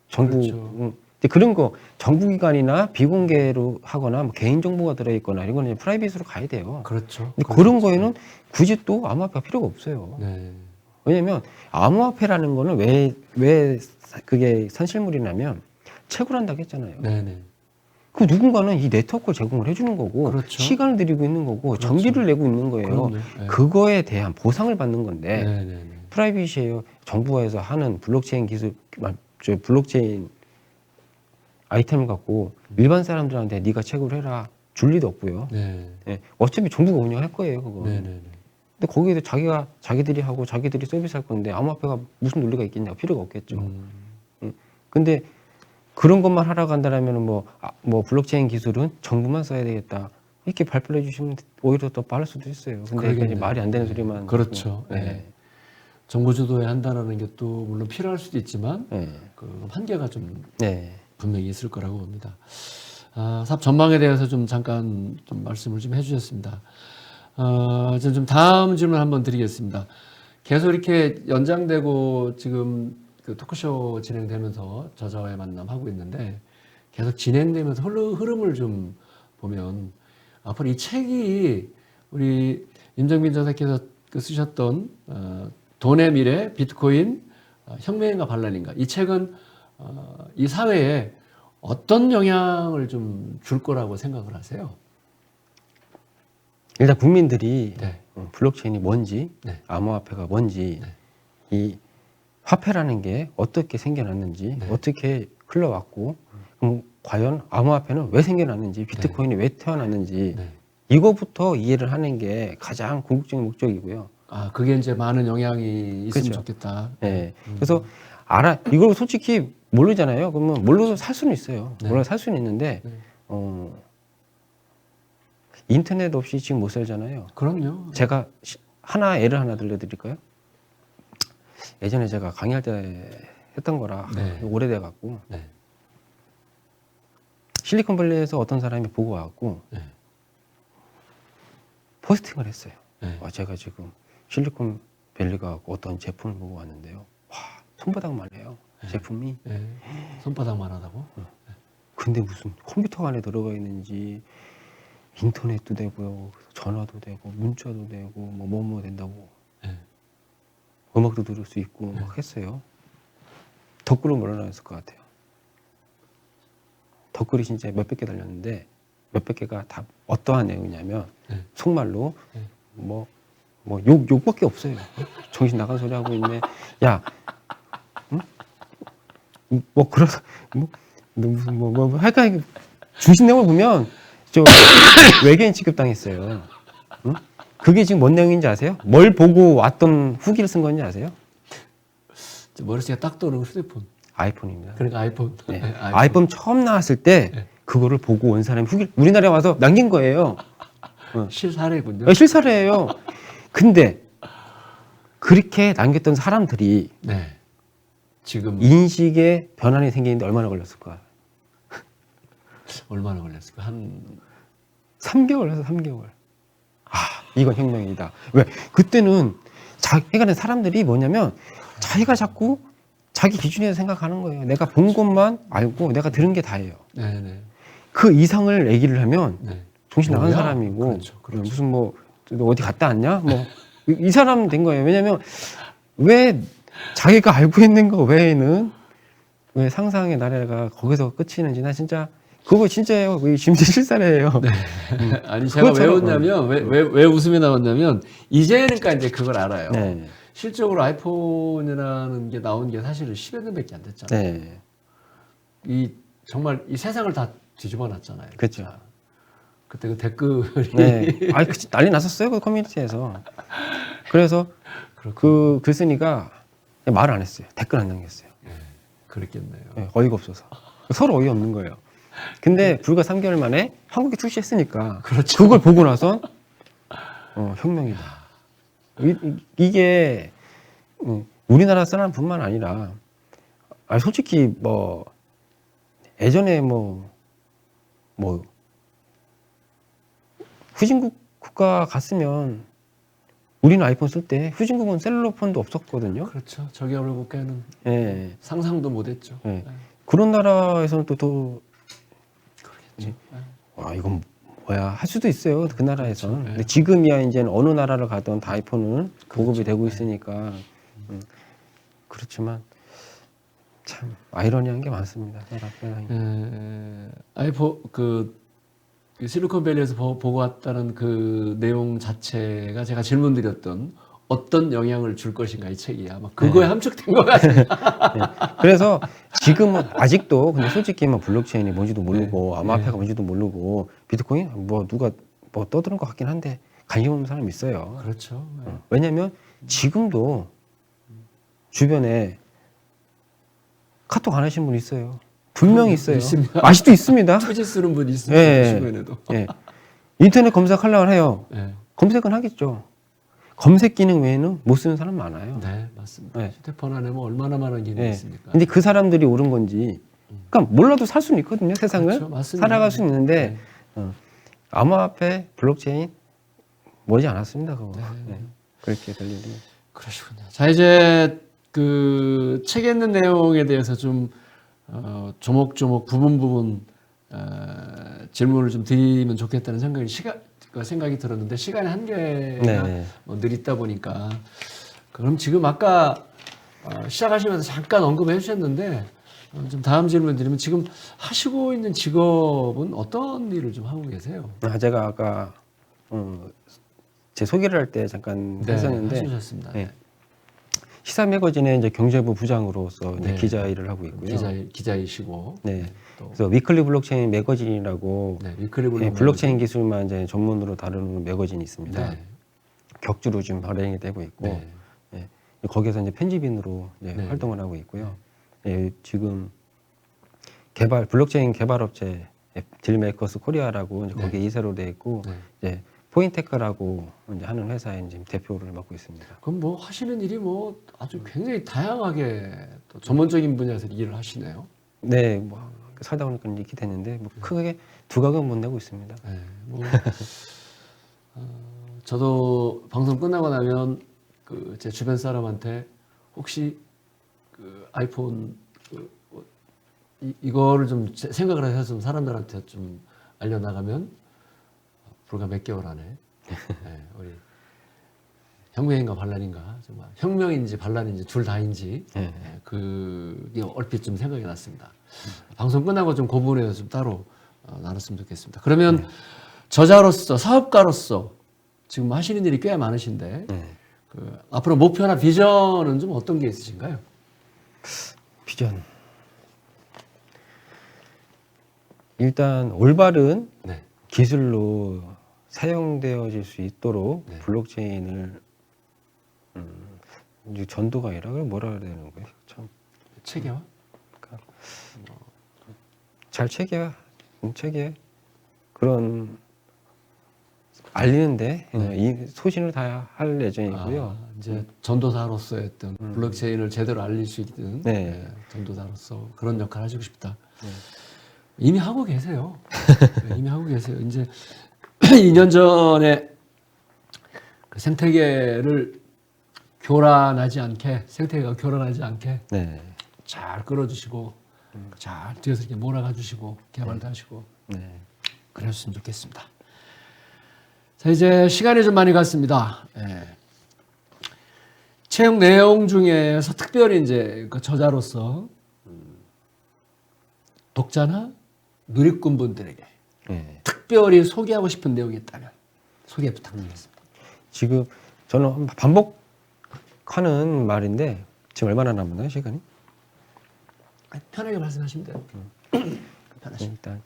정부 그렇죠. 근데 그런 거 정부기관이나 비공개로 하거나 뭐 개인정보가 들어있거나 이런 거는 프라이빗으로 가야 돼요. 그렇죠. 근데 그런 거에는 굳이 또 암호화폐가 필요가 없어요. 네. 왜냐면 암호화폐라는 거는 왜 그게 선실물이냐면 채굴한다고 했잖아요. 네. 네. 그 누군가는 이 네트워크를 제공을 해주는 거고 그렇죠. 시간을 들이고 있는 거고 그렇죠. 전기를 내고 있는 거예요. 그럼요. 네. 그거에 대한 보상을 받는 건데 네. 네. 프라이빗이에요. 정부에서 하는 블록체인 기술, 블록체인 아이템을 갖고 일반 사람들한테 네가 채굴을 해라 줄 리도 없고요. 네. 예, 어차피 정부가 운영할 거예요, 그거. 네. 네. 근데 거기에도 자기들이 하고 자기들이 서비스할 건데 암호화폐가 무슨 논리가 있겠냐? 필요가 없겠죠. 근데 그런 것만 하라고 한다라면 뭐 블록체인 기술은 정부만 써야 되겠다. 이렇게 발표를 해주시면 오히려 더 빠를 수도 있어요. 근데 이게 말이 안 되는 소리만. 그렇죠. 네. 네. 정부 주도에 한다는 게 또 물론 필요할 수도 있지만 네. 그 한계가 좀 네. 분명히 있을 거라고 봅니다. 사업 전망에 대해서 좀 잠깐 좀 말씀을 좀 해주셨습니다. 이제 좀 다음 질문 한번 드리겠습니다. 계속 이렇게 연장되고 지금 그 토크쇼 진행되면서 저자와의 만남 하고 있는데 계속 진행되면서 흐름을 좀 보면 앞으로 이 책이 우리 임정빈 저자께서 쓰셨던 돈의 미래, 비트코인, 혁명인가 반란인가 이 책은 이 사회에 어떤 영향을 좀 줄 거라고 생각을 하세요? 일단 국민들이 네. 블록체인이 뭔지, 네. 암호화폐가 뭔지, 네. 이 화폐라는 게 어떻게 생겨났는지, 네. 어떻게 흘러왔고, 그럼 과연 암호화폐는 왜 생겨났는지, 비트코인이 왜 태어났는지, 네. 이거부터 이해를 하는 게 가장 궁극적인 목적이고요. 그게 이제 많은 영향이 있으면 그렇죠. 좋겠다. 네. 그래서 이걸 솔직히 모르잖아요. 그러면 몰라서 살 수는 있어요. 네. 몰라서 살 수는 있는데, 네. 인터넷 없이 지금 못 살잖아요. 그럼요. 제가 예를 하나 들려드릴까요? 예전에 제가 강의할 때 했던 거라 네. 오래돼 갖고 네. 실리콘밸리에서 어떤 사람이 보고 와갖고 네. 포스팅을 했어요. 네. 제가 지금 실리콘밸리가 어떤 제품을 보고 왔는데요. 와, 손바닥만 해요. 제품이. 네. 손바닥만 하다고? 근데 무슨 컴퓨터 안에 들어가 있는지 인터넷도 되고요, 전화도 되고, 문자도 되고, 뭐 된다고. 네. 음악도 들을 수 있고 막 했어요. 댓글은 뭐라 나왔을 것 같아요. 댓글이 진짜 몇백 개 달렸는데 몇백 개가 다 어떠한 내용이냐면 네. 속말로 네. 욕밖에 없어요. 정신 나간 소리 하고 있네. 야, 응? 하여간 중심 내용을 보면 저 외계인 취급당했어요. 응? 그게 지금 뭔 내용인지 아세요? 뭘 보고 왔던 후기를 쓴 건지 아세요? 머릿속에 딱 떠오르는 휴대폰. 아이폰입니다. 그러니까 아이폰. 네. 네, 아이폰 처음 나왔을 때 네. 그거를 보고 온 사람이 후기 우리나라에 와서 남긴 거예요. 실사례군요. 실사례예요. 근데 그렇게 남겼던 사람들이 네. 지금 인식에 변환이 생기는데 얼마나 걸렸을까? 얼마나 걸렸을까? 한 3개월 해서 3개월. 아, 이건 혁명이다. 왜? 그때는 그러니까 사람들이 뭐냐면 자기가 자꾸 자기 기준에서 생각하는 거예요. 내가 본 것만 알고 내가 들은 게 다예요. 네네. 그 이상을 얘기를 하면 네. 정신 나간 뭐야? 사람이고 그렇죠. 무슨 뭐 너 어디 갔다 왔냐? 뭐 이 사람 된 거예요. 왜냐면 왜 자기가 알고 있는 거 외에는 왜 상상의 나래가 거기서 끝이는지 나 진짜 그거 진짜예요. 이 짐승 실사래예요. 네. 아니 제가 왜 그것처럼, 웃냐면 왜 웃음이 나왔냐면 이제니까 이제 그걸 알아요. 네. 실적으로 아이폰이라는 게 나온 게 사실은 10여 년밖에 안 됐잖아요. 네. 이 정말 이 세상을 다 뒤집어 놨잖아요. 그렇죠. 진짜. 그때 그 댓글이 네. 아니 난리 났었어요 그 커뮤니티에서. 그래서 그 글쓴이가 말을 안 했어요. 댓글 안 남겼어요. 그랬겠네요. 네, 어이가 없어서 서로 어이 없는 거예요. 근데 불과 3개월 만에 한국에 출시했으니까 그렇죠. 그걸 보고 나선 혁명이다. 이게 우리나라 사람뿐만 아니라 솔직히 뭐 예전에 뭐 후진국 국가 갔으면 우리는 아이폰 쓸 때 후진국은 셀룰러폰도 없었거든요. 그렇죠. 저기 어느 국가에는 예. 상상도 못했죠. 예. 네. 그런 나라에서는 또 그러겠죠. 네. 와 이건 뭐야 할 수도 있어요 그 나라에서는. 그렇죠. 네. 근데 지금이야 이제는 어느 나라를 가든 다 아이폰은 보급이 그렇죠. 되고 네. 있으니까 그렇지만 참 아이러니한 게 많습니다. 아이폰 그 실리콘밸리에서 보고 왔다는 그 내용 자체가 제가 질문드렸던 어떤 영향을 줄 것인가 이 책이 아마 그거에 함축된 것 같습니다. 네. 그래서 지금은 아직도 근데 솔직히 뭐 블록체인이 뭔지도 모르고 네. 암호화폐가 네. 뭔지도 모르고 비트코인 뭐 누가 뭐 떠드는 것 같긴 한데 관심 없는 사람이 있어요. 그렇죠. 네. 왜냐면 지금도 주변에 카톡 안 하신 분 있어요. 분명히 있어요. 있습니다. 아직도 있습니다. 투지 쓰는 분이 있어요. 예. 주변에도. 예. 인터넷 검색하려고 해요. 네. 검색은 하겠죠. 검색 기능 외에는 못 쓰는 사람 많아요. 네, 맞습니다. 네. 휴대폰 안에 뭐 얼마나 많은 기능이 예. 있습니까? 근데 그 사람들이 옳은 건지, 그러니까 몰라도 살 수는 있거든요, 세상을. 그렇죠, 맞습니다. 살아갈 수는 있는데, 네. 암호화폐, 블록체인, 머지 않았습니다, 그거. 네. 네. 그렇게 될 일이. 그러시군요. 자, 이제 그 책에 있는 내용에 대해서 좀 조목조목 부분 질문을 좀 드리면 좋겠다는 생각이 들었는데 시간의 한계가 네. 늘 있다 보니까 그럼 지금 아까 시작하시면서 잠깐 언급해 주셨는데 좀 다음 질문 드리면 지금 하시고 있는 직업은 어떤 일을 좀 하고 계세요? 제가 아까, 제 소개를 할 때 잠깐 했었는데, 하셨습니다. 네. 시사 매거진의 이제 경제부 부장으로서 이제 네. 기자 일을 하고 있고요. 기자이시고. 네. 또 그래서 위클리 블록체인 매거진이라고 네, 위클리 블록체인 기술만 이제 전문으로 다루는 매거진이 있습니다. 네. 격주로 지금 발행이 되고 있고 네. 예, 거기에서 이제 편집인으로 이제 네. 활동을 하고 있고요. 예, 지금 블록체인 개발업체 딜메이커스 코리아라고 이제 네. 거기에 이사로 돼 있고 네. 이제 포인테크라고 이제 하는 회사에 지금 대표를 맡고 있습니다. 그럼 뭐 하시는 일이 뭐 아주 굉장히 다양하게 또 전문적인 분야에서 일을 하시네요. 네, 뭐 살다 보니까 이렇게 됐는데 뭐 크게 두각은 못 내고 있습니다. 네, 뭐 저도 방송 끝나고 나면 그 제 주변 사람한테 혹시 그 아이폰 이거를 좀 생각을 해서 좀 사람들한테 좀 알려나가면 불과 몇 개월 안에 네, 우리 혁명인가 반란인가 정말 혁명인지 반란인지 둘 다인지 네. 그게 얼핏 좀 생각이 났습니다. 방송 끝나고 좀 그 부분에서 좀 따로 나눴으면 좋겠습니다. 그러면 저자로서 사업가로서 지금 하시는 일이 꽤 많으신데 그 앞으로 목표나 비전은 좀 어떤 게 있으신가요? 비전. 일단 올바른 네. 기술로 사용되어질 수 있도록 네. 블록체인을 이제 전도가 아니라 그걸 뭐라 해야 되는 거예요? 참 체계화? 잘 체계 그런 알리는데 이 소신을 다할 예정이고요. 이제 전도사로서의 어떤 블록체인을 제대로 알릴 수 있는 네. 전도사로서 그런 역할을 하시고 싶다. 네. 이미 하고 계세요. 네, 이미 하고 계세요. 이제 2년 전에 그 생태계를 교란하지 않게, 생태계가 교란하지 않게 네. 잘 끌어주시고 잘 뒤에서 이렇게 몰아가 주시고 개발도 하시고 네. 그랬으면 좋겠습니다. 자, 이제 시간이 좀 많이 갔습니다. 예. 책 내용 중에서 특별히 이제 그 저자로서 독자나 누리꾼 분들에게 네. 특별히 소개하고 싶은 내용이 있다면 소개 부탁드리겠습니다. 지금 저는 반복하는 말인데 지금 얼마나 남았나요, 시간이? 편하게 말씀하시면 돼요. 편하시면. 일단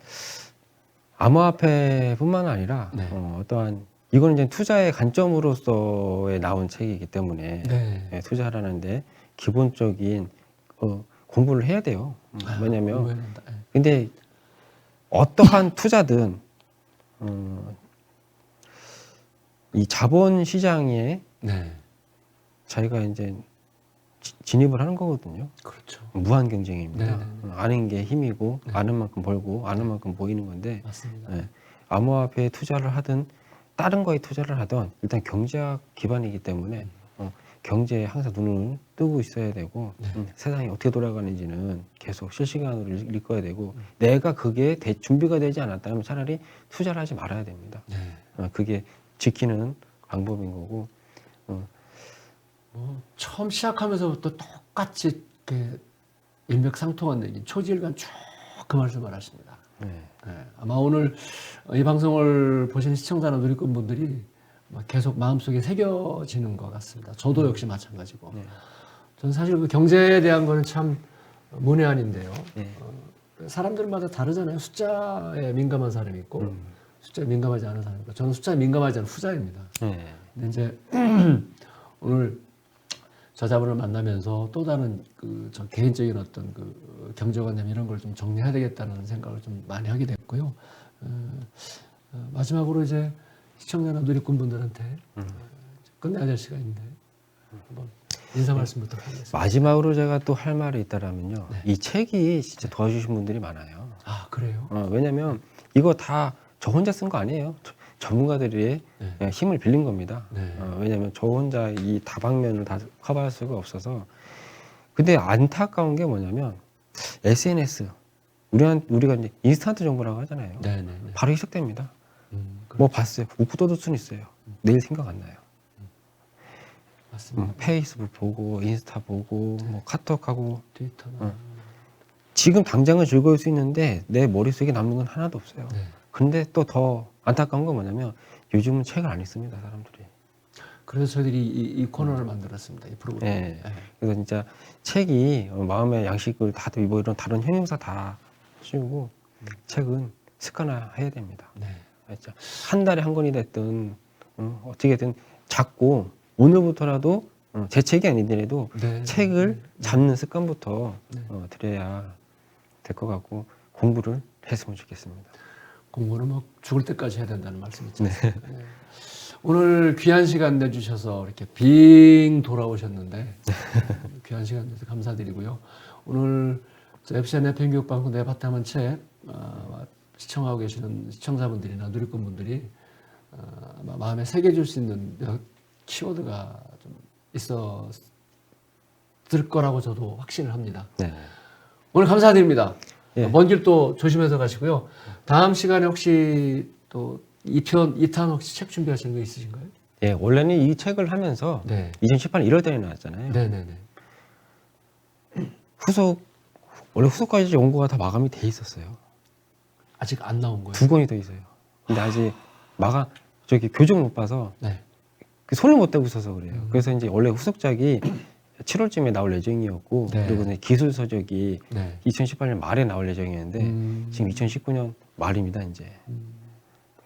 암호화폐뿐만 아니라 네. 어떠한 이거는 이제 투자의 관점으로서의 나온 책이기 때문에 네. 예, 투자라는데 기본적인 공부를 해야 돼요. 왜냐면 공부해야 된다. 예. 근데 어떠한 투자든 이 자본 시장에 네. 자기가 이제 진입을 하는 거거든요. 그렇죠. 무한 경쟁입니다. 네, 네, 네. 아는 게 힘이고 네. 아는 만큼 벌고 아는 만큼 보이는 건데 맞습니다. 예, 암호화폐에 투자를 하든 다른 거에 투자를 하든 일단 경제학 기반이기 때문에 경제에 항상 눈을 뜨고 있어야 되고 네. 세상이 어떻게 돌아가는지는 계속 실시간으로 읽어야 되고 내가 그게 준비가 되지 않았다면 차라리 투자를 하지 말아야 됩니다. 네. 그게 지키는 방법인 거고 뭐 처음 시작하면서부터 똑같이 이렇게 일맥상통한 얘기, 초지일관 쭉 그 말씀을 하십니다. 네. 네. 아마 오늘 이 방송을 보시는 시청자나 누리꾼 분들이 계속 마음속에 새겨지는 것 같습니다. 저도 역시 마찬가지고. 네. 저는 사실 그 경제에 대한 거는 참 문외한인데요. 네. 사람들마다 다르잖아요. 숫자에 민감한 사람이 있고 숫자에 민감하지 않은 사람이 있고 저는 숫자에 민감하지 않은 후자입니다. 네. 근데 이제 오늘 저자분을 만나면서 또 다른 저 개인적인 어떤 그 경제관념 이런 걸 좀 정리해야 되겠다는 생각을 좀 많이 하게 됐고요. 마지막으로 이제 시청자나 누리꾼 분들한테 끝내야 될 시간인데 한번 인사 말씀 부탁드리겠습니다. 마지막으로 제가 또 할 말이 있다라면요. 네. 이 책이 진짜 도와주신 분들이 많아요. 아 그래요? 왜냐면 이거 다 저 혼자 쓴 거 아니에요. 전문가들의 네. 힘을 빌린 겁니다. 네. 왜냐면 저 혼자 이 다방면을 다 커버할 수가 없어서. 근데 안타까운 게 뭐냐면 SNS 우리가 이제 인스턴트 정보라고 하잖아요. 네네네. 바로 희석됩니다. 그렇죠. 뭐 봤어요. 웃고 떠들 수는 있어요. 내일 생각 안 나요. 맞습니다. 페이스북 보고 인스타 보고 뭐 카톡하고 트위터나. 지금 당장은 즐거울 수 있는데 내 머릿속에 남는 건 하나도 없어요. 네. 근데 또 더 안타까운 건 뭐냐면 요즘은 책을 안 읽습니다, 사람들이. 그래서 저희들이 이 코너를 만들었습니다. 이 프로그램. 네. 그래서 진짜 책이 마음의 양식을 다들 뭐 이런 다른 형용사 다 씌우고 책은 습관화해야 됩니다. 네. 진짜 한 달에 한 권이 됐든 어떻게든 잡고 오늘부터라도 제 책이 아니더라도 네. 책을 잡는 습관부터 네. 들여야 될 것 같고 공부를 했으면 좋겠습니다. 공부는 뭐 죽을 때까지 해야 된다는 말씀이죠. 네. 오늘 귀한 시간 내주셔서 이렇게 빙 돌아오셨는데 귀한 시간 내주셔서 감사드리고요. 오늘 FCN 내편교육방송 내 밭에 한번 책 시청하고 계시는 시청자분들이나 누리꾼분들이 아마 마음에 새겨줄 수 있는 키워드가 좀 있었을 거라고 저도 확신을 합니다. 네. 오늘 감사드립니다. 예. 먼 길 또 조심해서 가시고요. 다음 시간에 혹시 또 2탄 혹시 책 준비하시는 거 있으신가요? 예, 원래는 이 책을 하면서 네. 2018년 1월 달에 나왔잖아요. 네네네. 원래 후속까지 연구가 다 마감이 돼 있었어요. 아직 안 나온 거예요? 2권이 더 있어요. 근데 아직 교정을 못 봐서 네. 손을 못 대고 있어서 그래요. 그래서 이제 원래 후속작이 7월쯤에 나올 예정이었고 네. 그리고 기술 서적이 네. 2018년 말에 나올 예정이었는데 지금 2019년 말입니다 이제.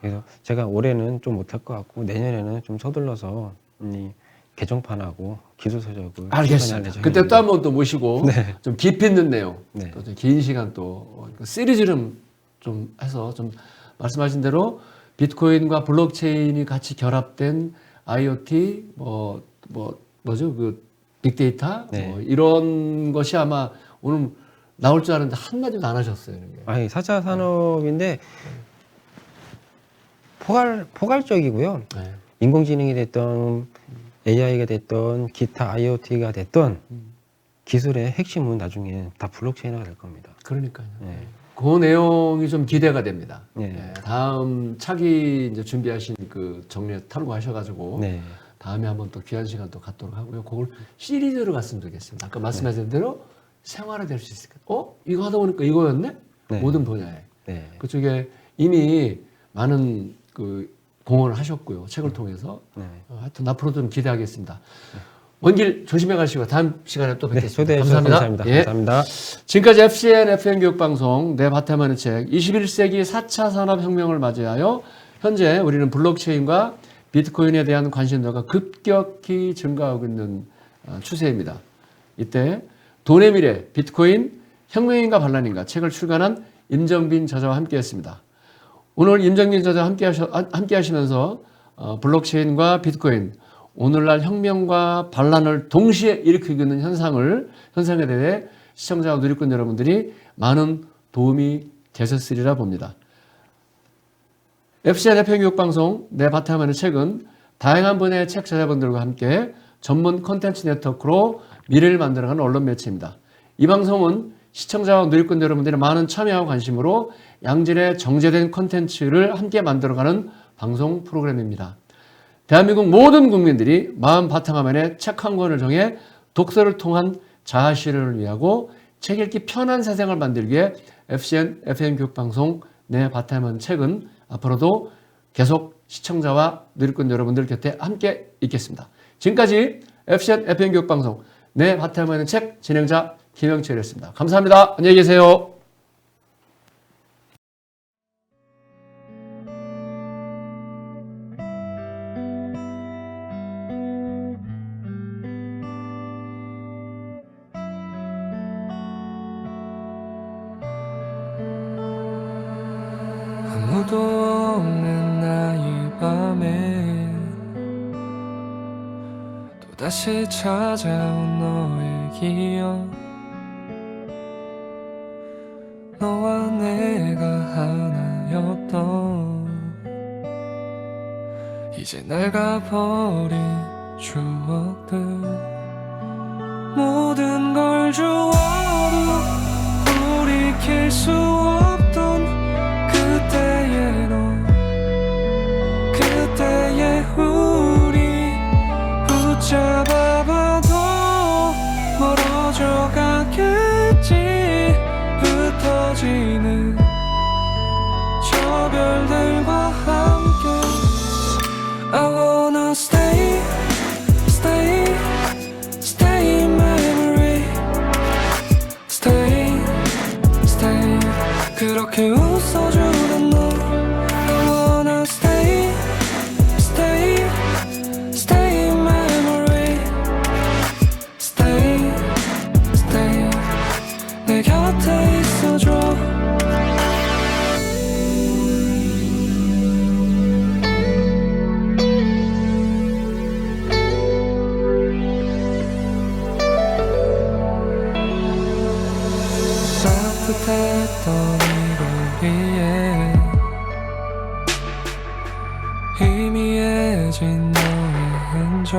그래서 제가 올해는 좀 못할 것 같고 내년에는 좀 서둘러서 이 개정판하고 기술 서적을 알겠습니다. 그때 또 한 번 또 모시고 네. 좀 깊이 있는 내용, 네. 또 좀 긴 시간 또 시리즈를 좀 해서 좀 말씀하신 대로 비트코인과 블록체인이 같이 결합된 IoT 뭐죠 그 빅데이터 네. 뭐 이런 것이 아마 오늘 나올 줄 알았는데 한마디도 안 하셨어요. 이게. 아니 4차 산업인데 포괄적이고요. 네. 인공지능이 됐던 AI가 됐던 기타 IoT가 됐던 기술의 핵심은 나중에 다 블록체인화가 될 겁니다. 그러니까요. 네. 그 내용이 좀 기대가 됩니다. 네. 네, 다음 차기 이제 준비하신 그 정리에 탐구하셔가지고 네. 다음에 한번 또 귀한 시간 또 갖도록 하고요. 그걸 시리즈로 갔으면 좋겠습니다. 아까 말씀하신 대로 생활화될 수 있을까? 이거 하다 보니까 이거였네? 네. 모든 분야에. 네. 그쪽에 이미 많은 그 공헌을 하셨고요. 책을 통해서. 네. 하여튼 앞으로 좀 기대하겠습니다. 원길 조심해 가시고 다음 시간에 또 네, 뵙겠습니다. 초대해 주셔서 감사합니다. 예. 감사합니다. 지금까지 FCN FM 교육방송 내 밭에마는 책 21세기 4차 산업혁명을 맞이하여 현재 우리는 블록체인과 비트코인에 대한 관심도가 급격히 증가하고 있는 추세입니다. 이때 돈의 미래, 비트코인, 혁명인가 반란인가 책을 출간한 임정빈 저자와 함께했습니다. 오늘 임정빈 저자와 함께 하시면서 블록체인과 비트코인, 오늘날 혁명과 반란을 동시에 일으키고 있는 현상에 대해 시청자와 누리꾼 여러분들이 많은 도움이 되셨으리라 봅니다. FCN FM 교육방송 내 밭에 하면은 책은 다양한 분야의 책 저자분들과 함께 전문 콘텐츠 네트워크로 미래를 만들어가는 언론 매체입니다. 이 방송은 시청자와 누리꾼 여러분들의 많은 참여와 관심으로 양질의 정제된 콘텐츠를 함께 만들어가는 방송 프로그램입니다. 대한민국 모든 국민들이 마음 바탕화면에 책 한 권을 정해 독서를 통한 자아 실현을 위하고 책 읽기 편한 세상을 만들기 위해 FCN FM 교육방송 내 바탕화면 책은 앞으로도 계속 시청자와 누리꾼 여러분들 곁에 함께 있겠습니다. 지금까지 FCN FM 교육방송 내 바탕화면 책 진행자 김영철이었습니다. 감사합니다. 안녕히 계세요. 아무도 없는 나의 밤에 또다시 찾아온 너의 기억, 너와 내가 하나였던 이제 낡아버린 추억들, 모든 걸 주워도 돌이킬 수 없던 그때의 너, 그때의 우리 붙잡아봐도 멀어져 가겠지. 흩어지는 저 별들과 함께 I wanna stay, stay, stay in memory. Stay, stay. 그렇게 웃어주던 너 I wanna stay, stay, stay in memory. Stay, stay. 내 곁에 있어줘. 따뜻했던 이걸 위해 희미해진 너의 흔적,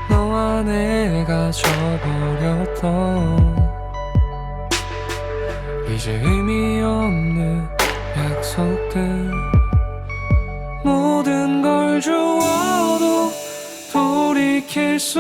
너와 내가 저버렸던 이제 의미 없는 약속들, 모든 걸 주워도 돌이킬 수